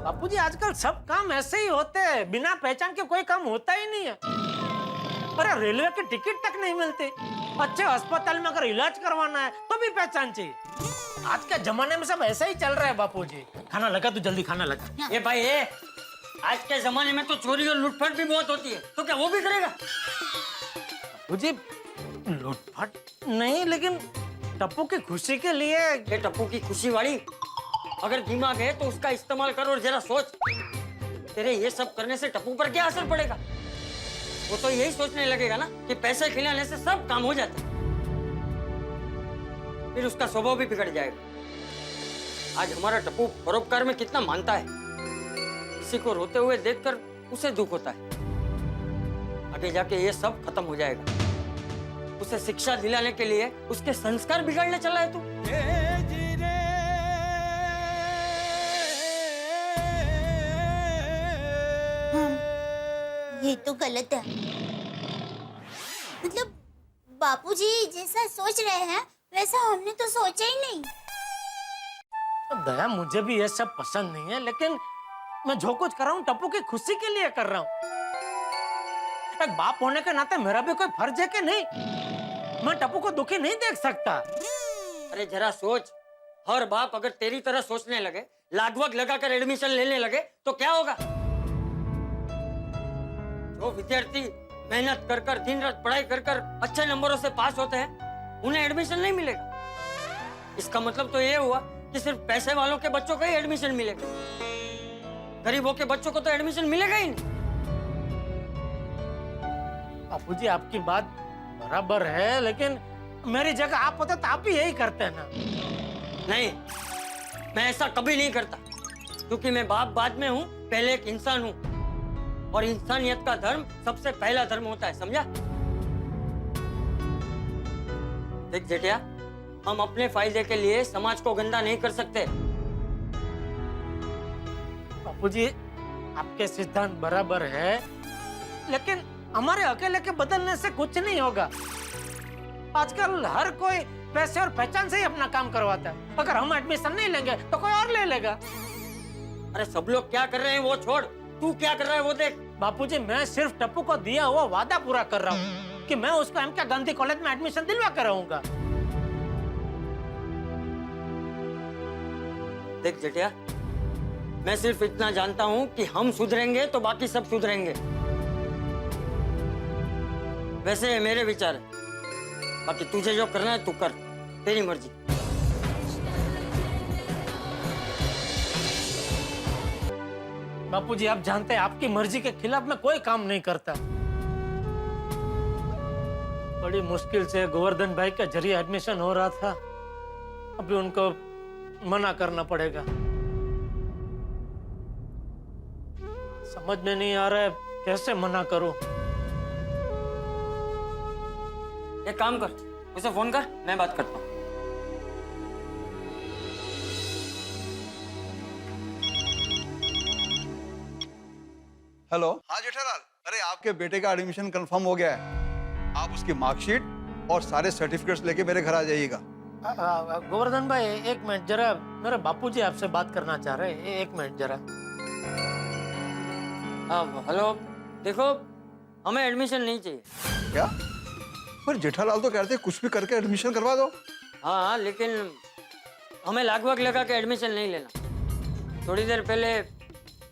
बापूजी आजकल सब काम ऐसे ही होते हैं, बिना पहचान के कोई काम होता ही नहीं है। अरे रेलवे की टिकट तक नहीं मिलती, अच्छे अस्पताल में अगर इलाज करवाना है तो भी पहचान चाहिए। आज के जमाने में सब ऐसा ही चल रहा है बापूजी। खाना लगा, तू जल्दी खाना लगा। ये भाई ये आज के जमाने में तो चोरी और लूटपाट भी बहुत होती है, तो क्या वो भी करेगा? मुझे लूटपाट नहीं, लेकिन टप्पू की खुशी के लिए। ये टप्पू की खुशी वाली, अगर दिमाग है तो उसका इस्तेमाल कर और जरा सोच, तेरे ये सब करने से टप्पू पर क्या असर पड़ेगा? वो तो यही सोचने लगेगा ना कि पैसे खिलाने से सब काम हो जाता है, फिर उसका स्वभाव भी बिगड़ जाएगा। आज हमारा टप्पू परोपकार में कितना मानता है, किसी को रोते हुए देखकर उसे दुख होता है। आगे जाके ये सब खत्म हो जाएगा। उसे शिक्षा दिलाने के लिए उसके संस्कार बिगाड़ने चला है तू। ये तो गलत है। मतलब बापूजी जैसा सोच रहे हैं वैसा हमने तो सोचा ही नहीं। दया, मुझे भी ये सब पसंद नहीं है, लेकिन मैं जो कुछ कर रहा हूँ टप्पू की खुशी के लिए कर रहा हूँ। एक बाप होने के नाते मेरा भी कोई फर्ज है कि नहीं? मैं टप्पू को दुखी नहीं देख सकता। अरे जरा सोच, हर बाप अगर तेरी तरह सोचने लगे, लागवग लगाकर एडमिशन लेने लगे, तो क्या होगा? जो विद्यार्थी मेहनत कर कर दिन रात पढ़ाई कर कर अच्छे नंबरों से पास होते हैं, उन्हें एडमिशन नहीं मिलेगा। इसका मतलब तो ये हुआ कि सिर्फ पैसे वालों के बच्चों को ही एडमिशन मिलेगा, गरीबों के बच्चों को तो एडमिशन मिलेगा ही नहीं। बापूजी, आपकी बात बराबर है, लेकिन मेरी जगह आप होते तो आप भी यही करते हैं ना? नहीं, मैं ऐसा कभी नहीं करता, क्योंकि मैं बाप बाद में हूँ, पहले एक इंसान हूँ, और इंसानियत का धर्म सबसे पहला धर्म होता है, समझा? देख जेठिया, हम अपने फायदे के लिए समाज को गंदा नहीं कर सकते। बापूजी, आपके सिद्धांत बराबर है, लेकिन हमारे अकेले के बदलने से कुछ नहीं होगा। आजकल हर कोई पैसे और पहचान से ही अपना काम करवाता है। अगर हम एडमिशन नहीं लेंगे तो कोई और ले लेगा। अरे सब लोग क्या कर रहे हैं वो छोड़, तू क्या कर रहा है वो देख। बापूजी, मैं सिर्फ टप्पू को दिया हुआ वादा पूरा कर रहा हूँ कि मैं उसको एमके गांधी कॉलेज में एडमिशन दिलवा कर रहूंगा। देख जेठिया, मैं सिर्फ इतना जानता हूँ कि हम सुधरेंगे तो बाकी सब सुधरेंगे। वैसे मेरे विचार है, बाकी तुझे जो करना है तू कर, तेरी मर्जी। बापूजी, आप जानते हैं आपकी मर्जी के खिलाफ मैं कोई काम नहीं करता। बड़ी मुश्किल से गोवर्धन भाई के जरिए एडमिशन हो रहा था, अभी उनको मना करना पड़ेगा। समझ में नहीं आ रहा है कैसे मना करूं। एक काम कर, उसे फोन कर, मैं बात करता हूँ। हेलो। हाँ जेठालाल, अरे आपके बेटे का एडमिशन कंफर्म हो गया है। आप उसकी मार्कशीट और सारे सर्टिफिकेट्स लेके मेरे घर आ जाइएगा। गोवर्धन भाई, एक मिनट जरा, मेरे बापूजी आपसे बात करना चाह रहे हैं। एक मिनट जरा। हेलो, देखो हमें एडमिशन नहीं चाहिए। क्या? पर जेठालाल तो कहते हैं कुछ भी करके एडमिशन करवा दो। हाँ, लेकिन हमें लागवग लगा के एडमिशन नहीं लेना। थोड़ी देर पहले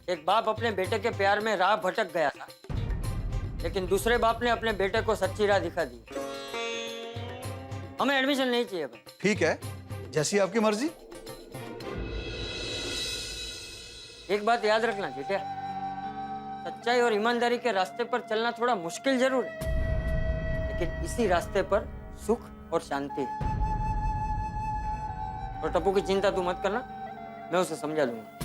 एक बाप अपने बेटे के प्यार में राह भटक गया था, लेकिन दूसरे बाप ने अपने बेटे को सच्ची राह दिखा दी। हमें एडमिशन नहीं चाहिए भाई। ठीक है, जैसी आपकी मर्जी। एक बात याद रखना बेटा, सच्चाई और ईमानदारी के रास्ते पर चलना थोड़ा मुश्किल जरूर है, लेकिन इसी रास्ते पर सुख और शांति है। और टप्पू की चिंता तू मत करना, मैं उसे समझा दूंगा।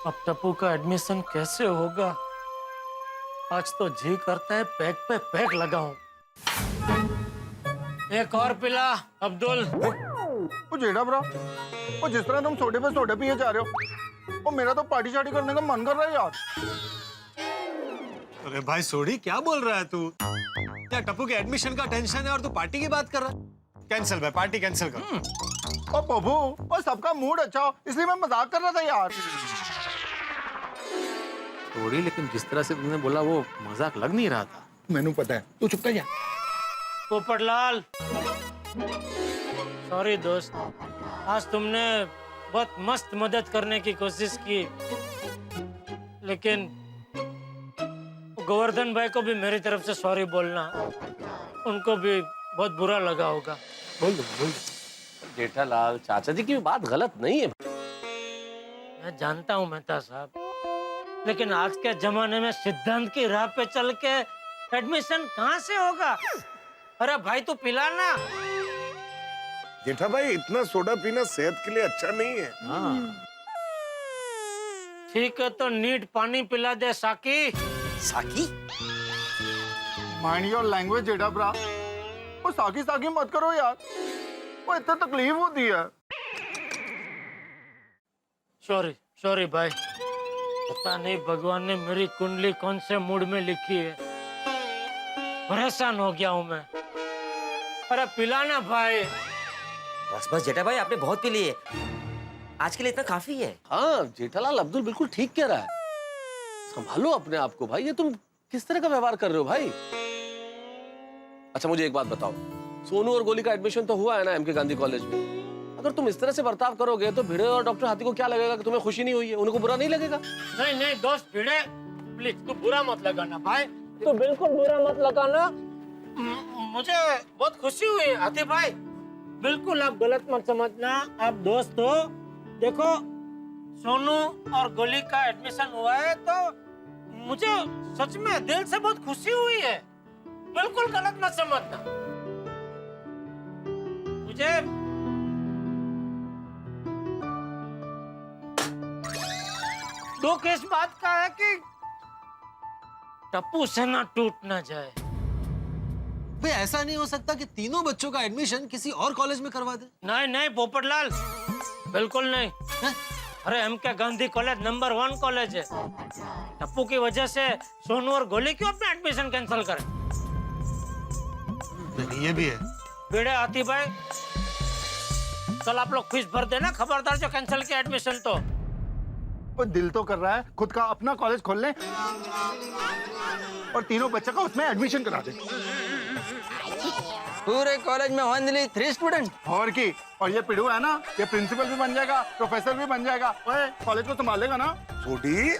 अब टप्पू का एडमिशन कैसे होगा? आज तो जी करता है पैक पे पैक लगाऊं। एक और पिला अब्दुल। वो जेठा ब्रा, वो जिस तरह तुम सोडे पे सोडे पिए जा रहे हो, वो मेरा तो पार्टी शार्टी करने का मन कर रहा है यार। अरे भाई सोडी, क्या बोल रहा है तू? क्या टप्पू के एडमिशन का टेंशन है और तू पार्टी की बात कर रहा है? कैंसिल भाई, पार्टी कैंसिल कर। ओ प्रभु, और सबका मूड अच्छा हो इसलिए मैं मजाक कर रहा था यार। थोड़ी, लेकिन जिस तरह से तुमने बोला वो मजाक लग नहीं रहा था। मैंने पता है, तू चुप कर जा। पोपटलाल, सॉरी दोस्त, आज तुमने बहुत मस्त मदद करने की कोशिश की, लेकिन गोवर्धन भाई को भी मेरी तरफ से सॉरी बोलना, उनको भी बहुत बुरा लगा होगा। बोल दो। जेठालाल चाचा जी की बात गलत नहीं है। मैं जानता हूँ मेहता साहब, लेकिन आज के जमाने में सिद्धांत की राह पे चल के एडमिशन कहाँ से होगा? अरे भाई तू पिलाना। जेठा भाई इतना सोडा पीना सेहत के लिए अच्छा नहीं है। ठीक है तो नीट पानी पिला दे साकी। साकी? माइंड योर लैंग्वेज जेठा ब्रा। वो साकी साकी मत करो यार, वो इतना तकलीफ होती है। सॉरी भाई, पता नहीं भगवान ने मेरी कुंडली कौन से मूड में लिखी है, परेशान हो गया हूँ मैं। अरे पिलाना भाई। बस जेठा भाई, आपने बहुत पी लिए, आज के लिए इतना काफी है। हाँ जेठालाल, अब्दुल बिल्कुल ठीक कह रहा है। संभालो अपने आप को भाई, ये तुम किस तरह का व्यवहार कर रहे हो भाई? अच्छा मुझे एक बात बताओ, सोनू और गोली का एडमिशन तो हुआ है ना एमके गांधी कॉलेज में? अगर तुम इस तरह से बर्ताव करोगे तो भिड़े और डॉक्टर हाथी को क्या लगेगा कि तुम्हें खुशी नहीं हुई है? उनको बुरा नहीं लगेगा? नहीं दोस्त भिड़े, प्लीज तू बुरा मत लगाना भाई, तू बिल्कुल बुरा मत लगाना। मुझे बहुत खुशी हुई हाथी भाई, बिल्कुल आप गलत मत समझना, आप दोस्त हो। देखो सोनू और गोली का एडमिशन हुआ है तो मुझे सच में दिल से बहुत खुशी हुई है, बिल्कुल गलत मत समझना। मुझे दुख इस बात का है कि टप्पू सेना टूट ना जाए। भाई ऐसा नहीं हो सकता कि तीनों बच्चों का एडमिशन किसी और कॉलेज में करवा दे? नहीं पोपटलाल, बिल्कुल नहीं। अरे MK Gandhi college number 1 college है। टप्पू की वजह से सोनू और गोली क्यों अपना एडमिशन कैंसिल करें? ये भी है। भिड़े हाथी भाई, कल आप लोग फीस भर देना, खबरदार जो कैंसिल किया एडमिशन तो। वो दिल तो कर रहा है खुद का अपना कॉलेज खोल ले और तीनों बच्चों का उसमें एडमिशन करा दे। पूरे कॉलेज में ओनली 3 स्टूडेंट। और की, और ये पिड़ू है ना, ये प्रिंसिपल भी बन जाएगा, प्रोफेसर भी बन जाएगा। ओए कॉलेज को संभालेगा ना? छोटी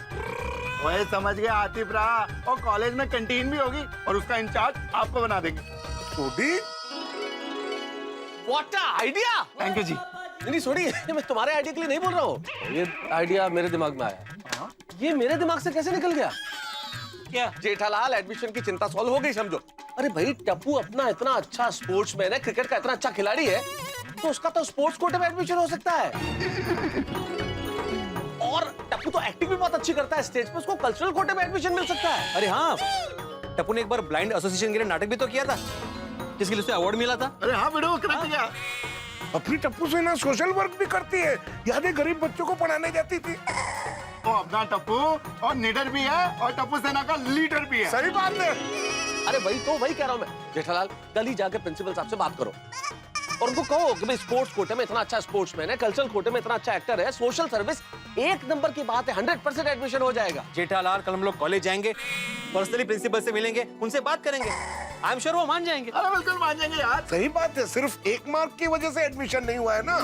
ओए समझ गया आतिफ रहा, और कॉलेज में कैंटीन भी होगी और उसका इंचार्ज आपको बना देंगे। छोटी व्हाट आइडिया। थैंक यू जी। नहीं छोड़ी, मैं तुम्हारे आइडिया के लिए नहीं बोल रहा हूँ, ये आइडिया मेरे दिमाग में आया। ये मेरे दिमाग से कैसे निकल गया? क्या? जेठालाल एडमिशन की चिंता सॉल्व हो गई समझो। अरे भाई टप्पू अपना इतना अच्छा स्पोर्ट्समैन है, क्रिकेट का इतना अच्छा खिलाड़ी है, तो उसका तो स्पोर्ट्स कोटे में एडमिशन हो सकता है। और टप्पू तो एक्टिंग भी बहुत अच्छी करता है स्टेज पे, उसको कल्चरल कोटे में एडमिशन मिल सकता है। अरे हाँ, टप्पू ने एक बार ब्लाइंड एसोसिएशन के लिए नाटक भी तो किया था, जिसके लिए उसे अवार्ड मिला था। अरे हाँ बिड़ू, करते क्या? अपनी टप्पू से ना सोशल वर्क भी करती है, याद है गरीब बच्चों को पढ़ाने जाती थी। वो अपना टप्पू और निडर भी है और टप्पू सेना का लीडर भी है। सही बात है। अरे वही तो वही कह रहा हूं मैं। जेठालाल कल ही जाके प्रिंसिपल साहब से बात करो और उनको कहो कि भाई स्पोर्ट्स कोटे में इतना अच्छा स्पोर्ट्समैन है, कल्चरल कोटे में इतना अच्छा एक्टर है, सोशल सर्विस 1 नंबर की बात है, 100% एडमिशन हो जाएगा। जेठालाल कल हम लोग कॉलेज जाएंगे, पर्सनली प्रिंसिपल से मिलेंगे, उनसे बात करेंगे, आई एम श्योर वो मान जाएंगे। अरे बिल्कुल मान जाएंगे यार। सही बात है, सिर्फ 1 मार्क की वजह से एडमिशन नहीं हुआ है ना,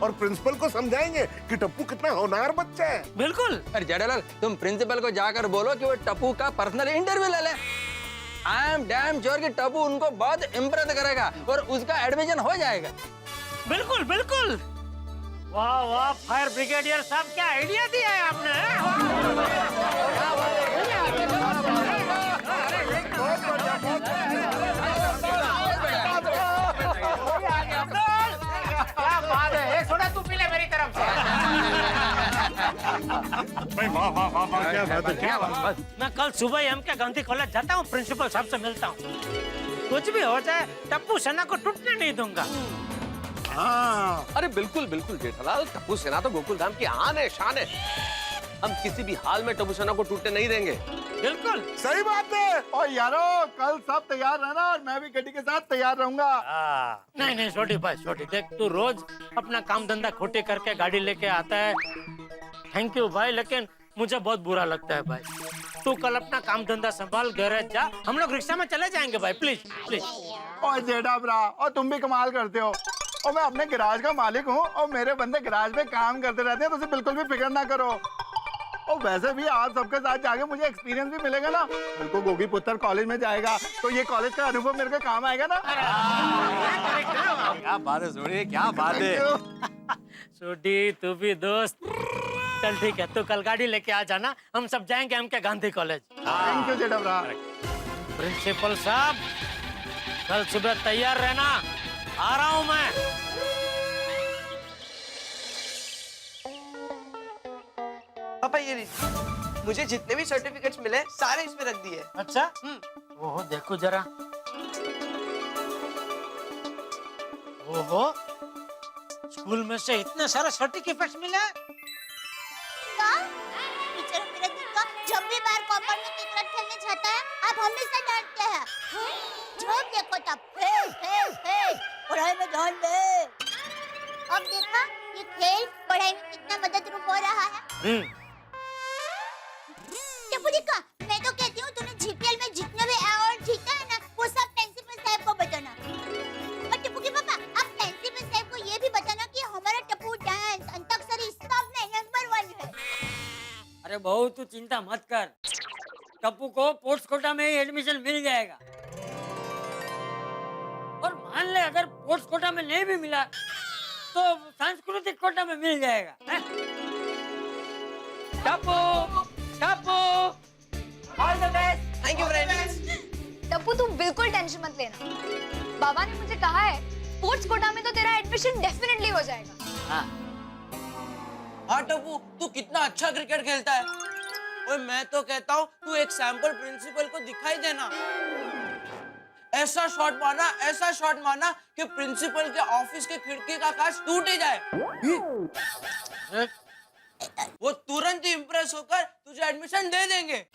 और प्रिंसिपल को समझाएंगे कि टप्पू कितना होनहार बच्चा है। बिल्कुल। अरे जेठालाल, तुम प्रिंसिपल को जाकर बोलो कि वो टप्पू का पर्सनल इंटरव्यू ले ले। आई एम डैम श्योर कि टप्पू उनको बहुत इम्प्रेस करेगा और उसका एडमिशन हो जाएगा। बिल्कुल बिल्कुल। वाह वाह फायर ब्रिगेडियर साहब, क्या आइडिया दिया है आपने। क्या बात है, सोडा तू पी ले मेरी तरफ से। भाई वाह वाह वाह वाह, क्या बात है, क्या बात। मैं कल सुबह ही एमके गांधी कॉलेज जाता हूँ, प्रिंसिपल साहब से मिलता हूँ, कुछ भी हो जाए टप्पू सेना को टूटने नहीं दूंगा। हाँ। अरे बिल्कुल बिल्कुल जेठालाल, टप्पू सेना तो गोकुल धाम की आन है, शान है, हम किसी भी हाल में टप्पू सेना को टूटने नहीं देंगे। बिल्कुल सही बात है। और यारो कल सब तैयार रहना और मैं भी गड्डी के साथ तैयार रहूंगा। नहीं नहीं छोटी भाई, छोटी देख, तू रोज अपना काम धंधा खोटे करके गाड़ी लेके आता है, थैंक यू भाई, लेकिन मुझे बहुत बुरा लगता है भाई। तू कल अपना काम धंधा संभाल, गैरेज जा, हम लोग रिक्शा में चले जाएंगे भाई, प्लीज प्लीज। और जेठा ब्रा, और तुम भी कमाल करते हो, और मैं अपने गिराज का मालिक हूँ और मेरे बंदे गिराज में काम करते रहते हैं, तो उसे बिल्कुल भी फिक्र ना करो। और वैसे भी आप सबके साथ जाके मुझे एक्सपीरियंस भी मिलेगा ना। बिल्कुल गोगी पुत्र कॉलेज में जाएगा तो ये कॉलेज का अनुभव मेरे को काम आएगा ना। क्या बात है सोडी, क्या बात है। सोडी तू भी दोस्त। चल ठीक है, तू कल गाड़ी लेके आ जाना, हम सब जाएंगे M K Gandhi college. Thank you Jetha भरा। प्रिंसिपल साहब कल सुबह तैयार रहना, आ रहा हूं मैं। पापा ये लीजिए, मुझे जितने भी सर्टिफिकेट्स मिले सारे इसमें रख दिए। अच्छा? ओहो देखो जरा। ओहो स्कूल में से इतने सारे सर्टिफिकेट्स मिले। टीचर मेरा दिक्का जब भी बाहर कॉम्पाउंड में क्रिकेट खेलने जाता है आप हमेशा डांटते हैं। जब देखो तब फेल फेल फेल, पढ़ाई में ध्यान दे। अब देखा ये खेल पढ़ाई में कितना मदद रूप हो रहा है। टप्पू दिक्का, मैं तो कहती हूँ तूने जीपीएल में जितने भी अवार्ड जीता है ना वो सब प्रिंसिपल साहब को बताना। और टप्पू के पापा आप प्रिंसिपल साहब को ये भी बताना कि हमारा टप्पू डांस अंताक्षरी सब में नंबर 1 है। अरे बहू तू चिंता मत कर, टप्पू को स्पोर्ट्स कोटा में ही एडमिशन मिल जाएगा। और मान ले अगर स्पोर्ट्स कोटा में नहीं भी मिला तो सांस्कृतिक कोटा में मिल जाएगा। Tappu Tappu all the best. Thank you friends. Tappu तू बिल्कुल टेंशन मत लेना, बाबा ने मुझे कहा है स्पोर्ट्स कोटा में तो तेरा एडमिशन डेफिनेटली हो जाएगा। हाँ टप्पू तू कितना अच्छा क्रिकेट खेलता है। और मैं तो कहता हूँ तू एक सैंपल प्रिंसिपल को दिखाई देना। ऐसा शॉट मारना कि प्रिंसिपल के ऑफिस के खिड़की का कांच टूट ही जाए। वो तुरंत ही इंप्रेस होकर तुझे एडमिशन दे देंगे।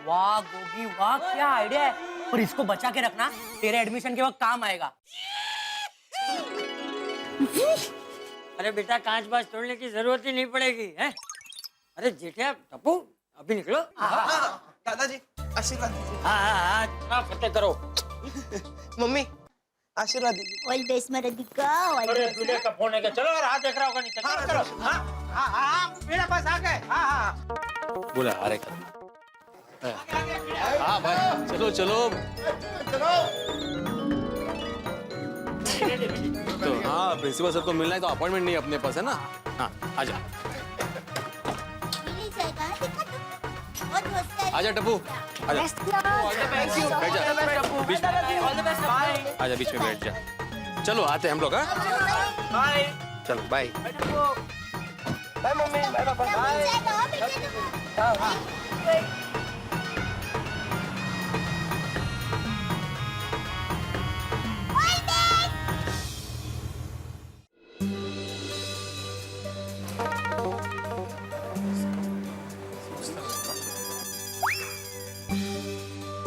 वाह गोगी वाह, क्या आइडिया है। और इसको बचा के रखना, तेरे एडमिशन के वक्त काम आएगा। अरे बेटा कांच बाज तोड़ने की जरूरत ही नहीं पड़ेगी है। अरे जेठिया टप्पू अभी निकलो। दादाजी आशीर्वाद दीजिए। हाँ फतेह करो। मम्मी आशीर्वाद दीजिए। ऑल बेस्ट मेरा दिक्का। अरे दूल्हे का फोन है क्या? चलो यार हाथ देख रहा होगा नीचे। चलो हाँ मेरा पास आ गए। हाँ बोला आ रहे हाँ भाई चलो चलो। तो हाँ प्रिंसिपल सर को मिलना है तो अपॉइंटमेंट नहीं अपने पास है ना। हाँ आजा आजा टप्पू आजा। बैठ जा बीच में, आजा बीच में बैठ जा। चलो आते हैं हम लोग। हाँ चलो बाय। बाय मम्मी बाय पापा बाय।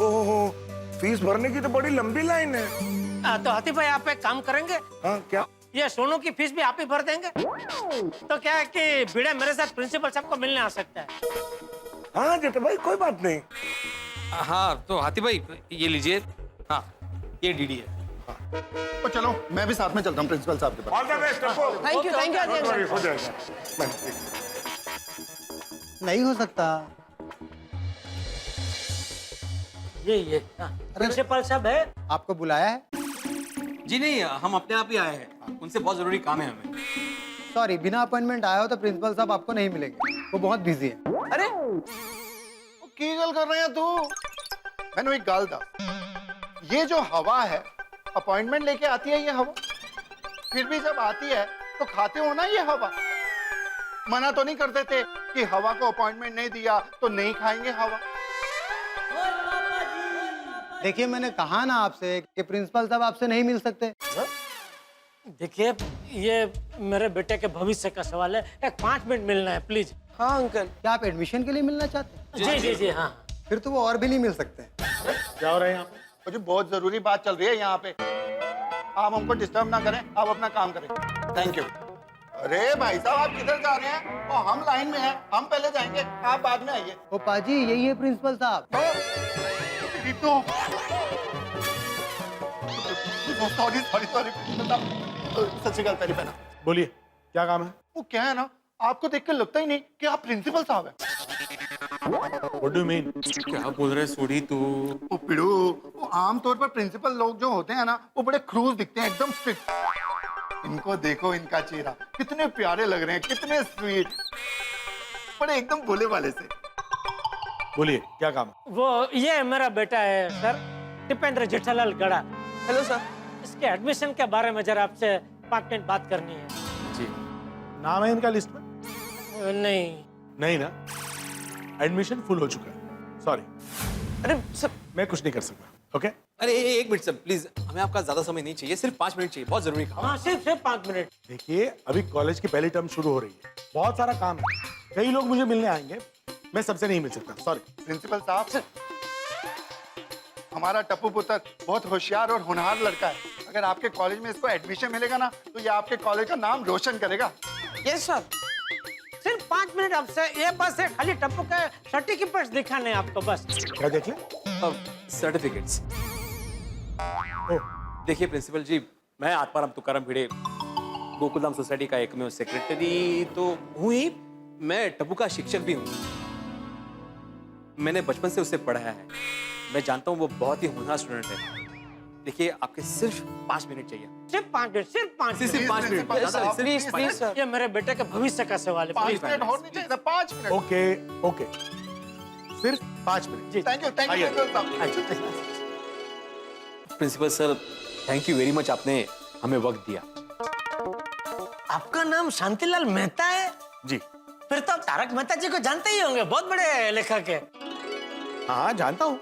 ओहो फीस भरने की तो बड़ी लंबी लाइन है। तो हाथी भाई आप एक काम करेंगे? हाँ क्या? ये सोनू की फीस भी आप ही भर देंगे। तो क्या है कि भिड़े मेरे साथ प्रिंसिपल साहब को मिलने आ सकता है। हाँ जेठा भाई कोई बात नहीं। हाँ तो हाथी भाई ये लीजिए। हाँ ये डीडी है। तो चलो मैं भी साथ में चलता हूँ प्रिंसिपल साहब के पास। All the best Tappu. Thank you हो जाएगा। नहीं हो सकता। ये प्रिंसिपल साहब है। आपको बुलाया है? जी नहीं हम अपने आप ही आए हैं, उनसे बहुत जरूरी काम है हमें। सॉरी बिना अपॉइंटमेंट आया हो तो प्रिंसिपल साहब आपको नहीं मिलेंगे, वो बहुत बिजी है। अरे की गल कर रहे हैं तू? मैंने एक गाल था, ये जो हवा है अपॉइंटमेंट लेके आती है ये हवा, फिर भी जब आती है तो खाते हो ना ये हवा। मना तो नहीं करते थे कि हवा को अपॉइंटमेंट नहीं दिया तो नहीं खाएंगे हवा। देखिए मैंने कहा ना आपसे कि प्रिंसिपल साहब आपसे नहीं मिल सकते। देखिए ये मेरे बेटे के भविष्य का सवाल है, एक 5 मिनट मिलना है प्लीज। हाँ अंकल। क्या आप एडमिशन के लिए मिलना चाहते हैं? जी हाँ। फिर तो वो और भी नहीं मिल सकते। क्या हो रहा है यहाँ पे? मुझे बहुत जरूरी बात चल रही है यहाँ पे, आप हमको डिस्टर्ब ना करें, आप अपना काम करें। Thank you. अरे भाई साहब आप किधर जा रहे हैं? और हम लाइन में हैं, हम पहले जाएंगे, आप बाद में आइए। ओ पाजी यही है प्रिंसिपल साहब। तो सॉरी सॉरी सॉरी सत श्री अकाल पैरी पहना। बोलिए क्या काम है? वो क्या है ना, आपको देखकर लगता ही नहीं कि आप प्रिंसिपल साहब हैं। What do you mean? क्या बोल रहे सूढ़ी तू? वो पिड़ू, वो आमतौर पर प्रिंसिपल लोग जो होते हैं ना, वो बड़े क्रूज दिखते हैं, एकदम स्ट्रिक्ट। इनको देखो, इनका चेहरा कितने प्यारे लग रहे हैं, कितने स्वीट, बड़े एकदम भोले वाले से। बोलिए क्या काम है? वो ये मेरा बेटा है सर, दीपेंद्र जेठालाल गड़ा। Hello sir. इसके एडमिशन के बारे में जरा आपसे 5 मिनट बात करनी है। जी। नाम है इनका लिस्ट में? नहीं ना, एडमिशन फुल हो चुका है, सॉरी। अरे सर, मैं कुछ नहीं कर सकता। ओके? अरे एक मिनट सर प्लीज, हमें आपका ज्यादा समय नहीं चाहिए, सिर्फ 5 मिनट चाहिए, बहुत जरूरी काम। हाँ सिर्फ 5 मिनट। देखिए अभी कॉलेज की पहली टर्म शुरू हो रही है, बहुत सारा काम है, कई लोग मुझे मिलने आएंगे, मैं सबसे नहीं मिल सकता, सॉरी। प्रिंसिपल साहब, हमारा टप्पू पुत्र बहुत होशियार और होनहार लड़का है। अगर आपके कॉलेज में इसको एडमिशन मिलेगा ना, तो ये आपके कॉलेज का नाम रोशन करेगा। Yes sir. सिर्फ 5 मिनट आपसे, ये बस है, खाली टप्पू के सर्टिफिकेट्स दिखाने हैं आपको बस। क्या देख ले? सर्टिफिकेट्स। देखिए प्रिंसिपल जी, मैं आत्माराम तुकाराम भिड़े, गोकुलधाम सोसाइटी का एकमेव सेक्रेटरी तो हूँ ही, मैं टप्पू का शिक्षक भी हूँ। मैंने बचपन से उसे पढ़ाया है, मैं जानता हूँ वो बहुत ही होनहार स्टूडेंट है। देखिए आपके सिर्फ 5 मिनट चाहिए। सिर्फ 5 मिनट, सिर्फ 5 मिनट। सिर्फ 5 मिनट। प्लीज सर, ये मेरे बेटे के भविष्य का सवाल है। 5 मिनट और नहीं चाहिए, 5 मिनट। ओके ओके, सिर्फ 5 minute. Thank you principal sir, thank you very much, आपने हमें वक्त दिया। आपका नाम शांतिलाल मेहता है? जी। फिर तो आप तारक मेहता जी को जानते ही होंगे, बहुत बड़े लेखक है। हाँ जानता हूँ,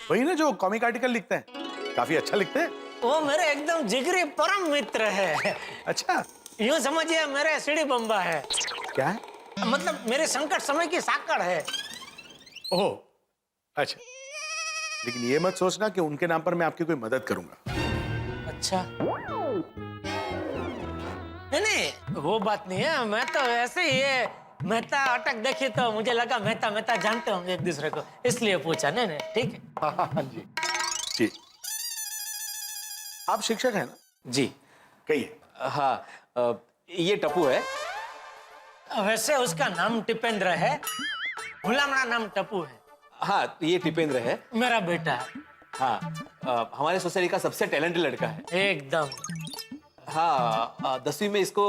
वही ना जो कॉमिक आर्टिकल लिखते हैं, काफी अच्छा लिखते हैं। वो मेरे एकदम जिगरी परम मित्र है। अच्छा, यूं समझिए मेरे सीढ़ी बम्बा है। क्या है? मतलब मेरे संकट समय की साकड़ है। ओह अच्छा, लेकिन ये मत सोचना कि उनके नाम पर मैं आपकी कोई मदद करूंगा। अच्छा, नहीं वो बात नहीं है, मैं तो ऐसे ही है, मेहता अटक देखी तो मुझे लगा मेहता मेहता जानते होंगे एक दूसरे को, इसलिए पूछा। नहीं ठीक है। हाँ जी जी। आप शिक्षक हैं ना? जी। कहिए। हाँ, ये टप्पू है। वैसे उसका नाम टिपेंद्र है, गुलामड़ा नाम टप्पू है। हाँ, ये टिपेंद्र है, मेरा बेटा है। हाँ, हमारे सोसाइटी का सबसे टैलेंटेड लड़का है एकदम। हाँ, 10वीं में इसको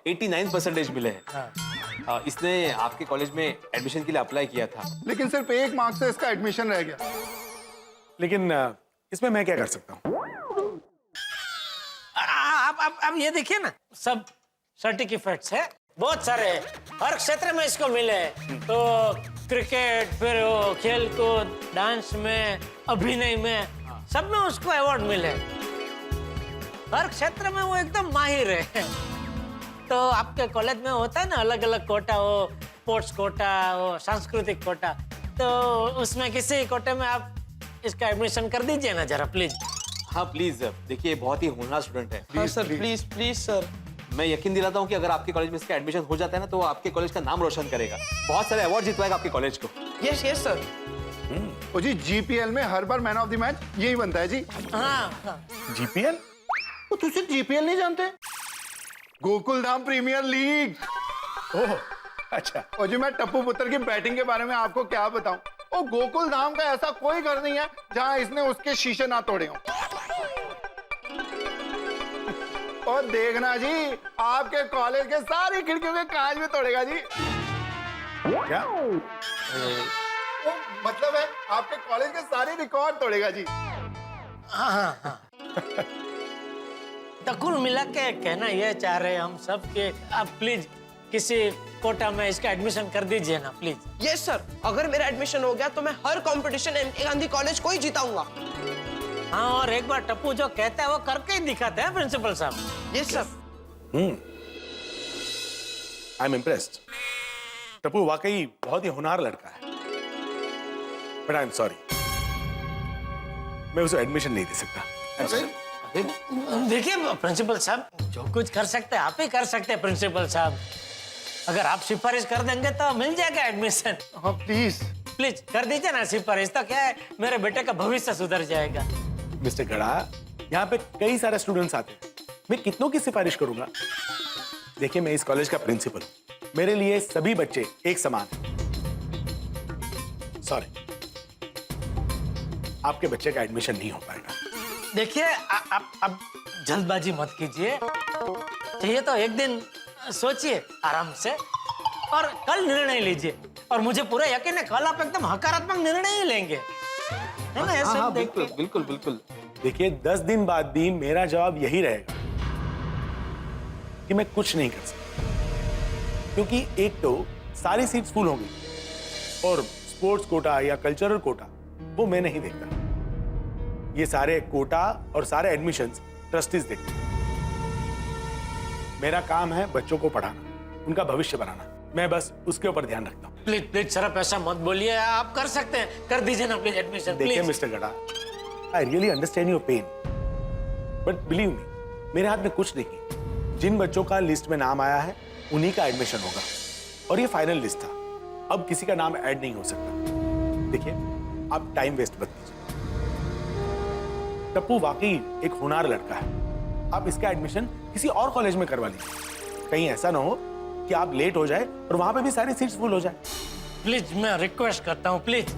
89% मिले हैं। हाँ। इसने आपके कॉलेज में एडमिशन के लिए अप्लाई किया था, लेकिन सिर्फ 1 मार्क्स से इसका एडमिशन रह गया। लेकिन इसमें मैं क्या कर सकता हूँ? अब ये देखिए ना, सब सर्टिफिकेट्स है, बहुत सारे, हर क्षेत्र में इसको मिले। तो क्रिकेट, फिर वो खेल कूद, डांस में, अभिनय में, सब में उसको अवार्ड मिले। हर क्षेत्र में वो एकदम माहिर है। तो आपके कॉलेज में होता है ना अलग अलग कोटा, वो स्पोर्ट्स कोटा, वो सांस्कृतिक कोटा, तो उसमें किसी कोटे में आप इसका एडमिशन कर दीजिए ना जरा प्लीज। हाँ प्लीज, देखिए बहुत ही होनहार स्टूडेंट है। हाँ सर, प्लीज प्लीज सर। मैं यकीन दिलाता हूँ कि अगर आपके कॉलेज में इसका एडमिशन हो जाता है ना, तो वो आपके कॉलेज का नाम रोशन करेगा, बहुत सारे अवार्ड जितवाएगा आपके कॉलेज को। Yes yes sir. ओ जी, जीपीएल में हर बार मैन ऑफ द मैच यही बनता है जी। हाँ। जीपीएल? वो तू सिर्फ जीपीएल नहीं जानते, गोकुलधाम प्रीमियर लीग। ओह अच्छा। और जी मैं टप्पू पुत्र की बैटिंग के बारे में आपको क्या बताऊं, वो गोकुलधाम का ऐसा कोई घर नहीं है जहां इसने उसके शीशे ना तोड़े हों। और देखना जी, आपके कॉलेज के सारी खिड़कियों के कांच भी तोड़ेगा जी। क्या? वो मतलब है आपके कॉलेज के सारे रिकॉर्ड तोड़ेगा जी। हाँ। तो कुल मिला के कहना ये चाह रहे हैं हम सब कि आप प्लीज किसी कोटा में इसका एडमिशन कर दीजिए ना प्लीज। यस सर, अगर मेरा एडमिशन हो गया तो मैं हर कंपटीशन एमके गांधी कॉलेज को ही जीताऊंगा। हाँ, और एक बार टप्पू जो कहता है वो करके ही दिखाते हैं प्रिंसिपल साहब। Yes sir. I am impressed. Tappu वाकई बहुत ही होनहार लड़का है, बट आई एम सॉरी, मैं उसे एडमिशन नहीं दे सकता। देखिए प्रिंसिपल साहब, जो कुछ कर सकते हैं आप ही कर सकते हैं प्रिंसिपल साहब। अगर आप सिफारिश कर देंगे तो मिल जाएगा एडमिशन। हाँ प्लीज प्लीज कर दीजिए ना सिफारिश, तो क्या है मेरे बेटे का भविष्य सुधर जाएगा। मिस्टर गड़ा, यहाँ पे कई सारे स्टूडेंट्स आते हैं, मैं कितनों की सिफारिश करूंगा? देखिए, मैं इस कॉलेज का प्रिंसिपल हूं, मेरे लिए सभी बच्चे एक समान हैं। सॉरी, आपके बच्चे का एडमिशन नहीं हो पाएगा। देखिए, आप जल्दबाजी मत कीजिए, चाहिए तो एक दिन सोचिए आराम से और कल निर्णय लीजिए। और मुझे पूरा यकीन है कल आप एकदम हकारात्मक निर्णय ही लेंगे, है ना? ऐसे हाँ, बिल्कुल बिल्कुल बिल्कुल। देखिए, 10 दिन बाद भी मेरा जवाब यही रहेगा कि मैं कुछ नहीं कर सकता, क्योंकि एक तो सारी सीट्स फुल होंगी और स्पोर्ट्स कोटा या कल्चरल कोटा वो मैं नहीं देखता। ये सारे कोटा और सारे एडमिशंस ट्रस्टीज देखते हैं। मेरा काम है बच्चों को पढ़ाना, उनका भविष्य बनाना, मैं बस उसके ऊपर ध्यान रखता हूँ। प्लीज प्लीज सर, आप ऐसा मत बोलिए, आप कर सकते हैं, कर दीजिए ना प्लीज एडमिशन। देखिए mister Gada, I really understand your pain, but believe me, मेरे हाथ में कुछ नहीं। जिन बच्चों का लिस्ट में नाम आया है उन्हीं का एडमिशन होगा, और ये फाइनल लिस्ट था, अब किसी का नाम ऐड नहीं हो सकता। देखिए, आप टाइम वेस्ट मत कीजिए। टप्पू वाकई एक होनहार लड़का है, आप इसका एडमिशन किसी और कॉलेज में करवा लीजिए। कहीं ऐसा ना हो कि आप लेट हो जाए और वहां पे भी सारी सीट्स फुल हो जाए। प्लीज मैं रिक्वेस्ट करता हूँ, प्लीज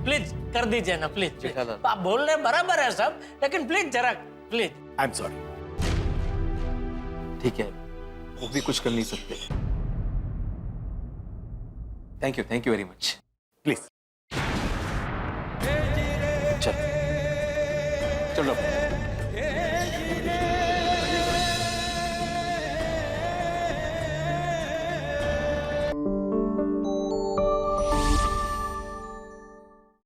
प्लीज कर दीजिए ना प्लीज। आप बोल रहे बराबर है सब, लेकिन प्लीज जरा प्लीज। I am sorry. ठीक है, वो भी कुछ कर नहीं सकते। Thank you very much. Please चलो चलो।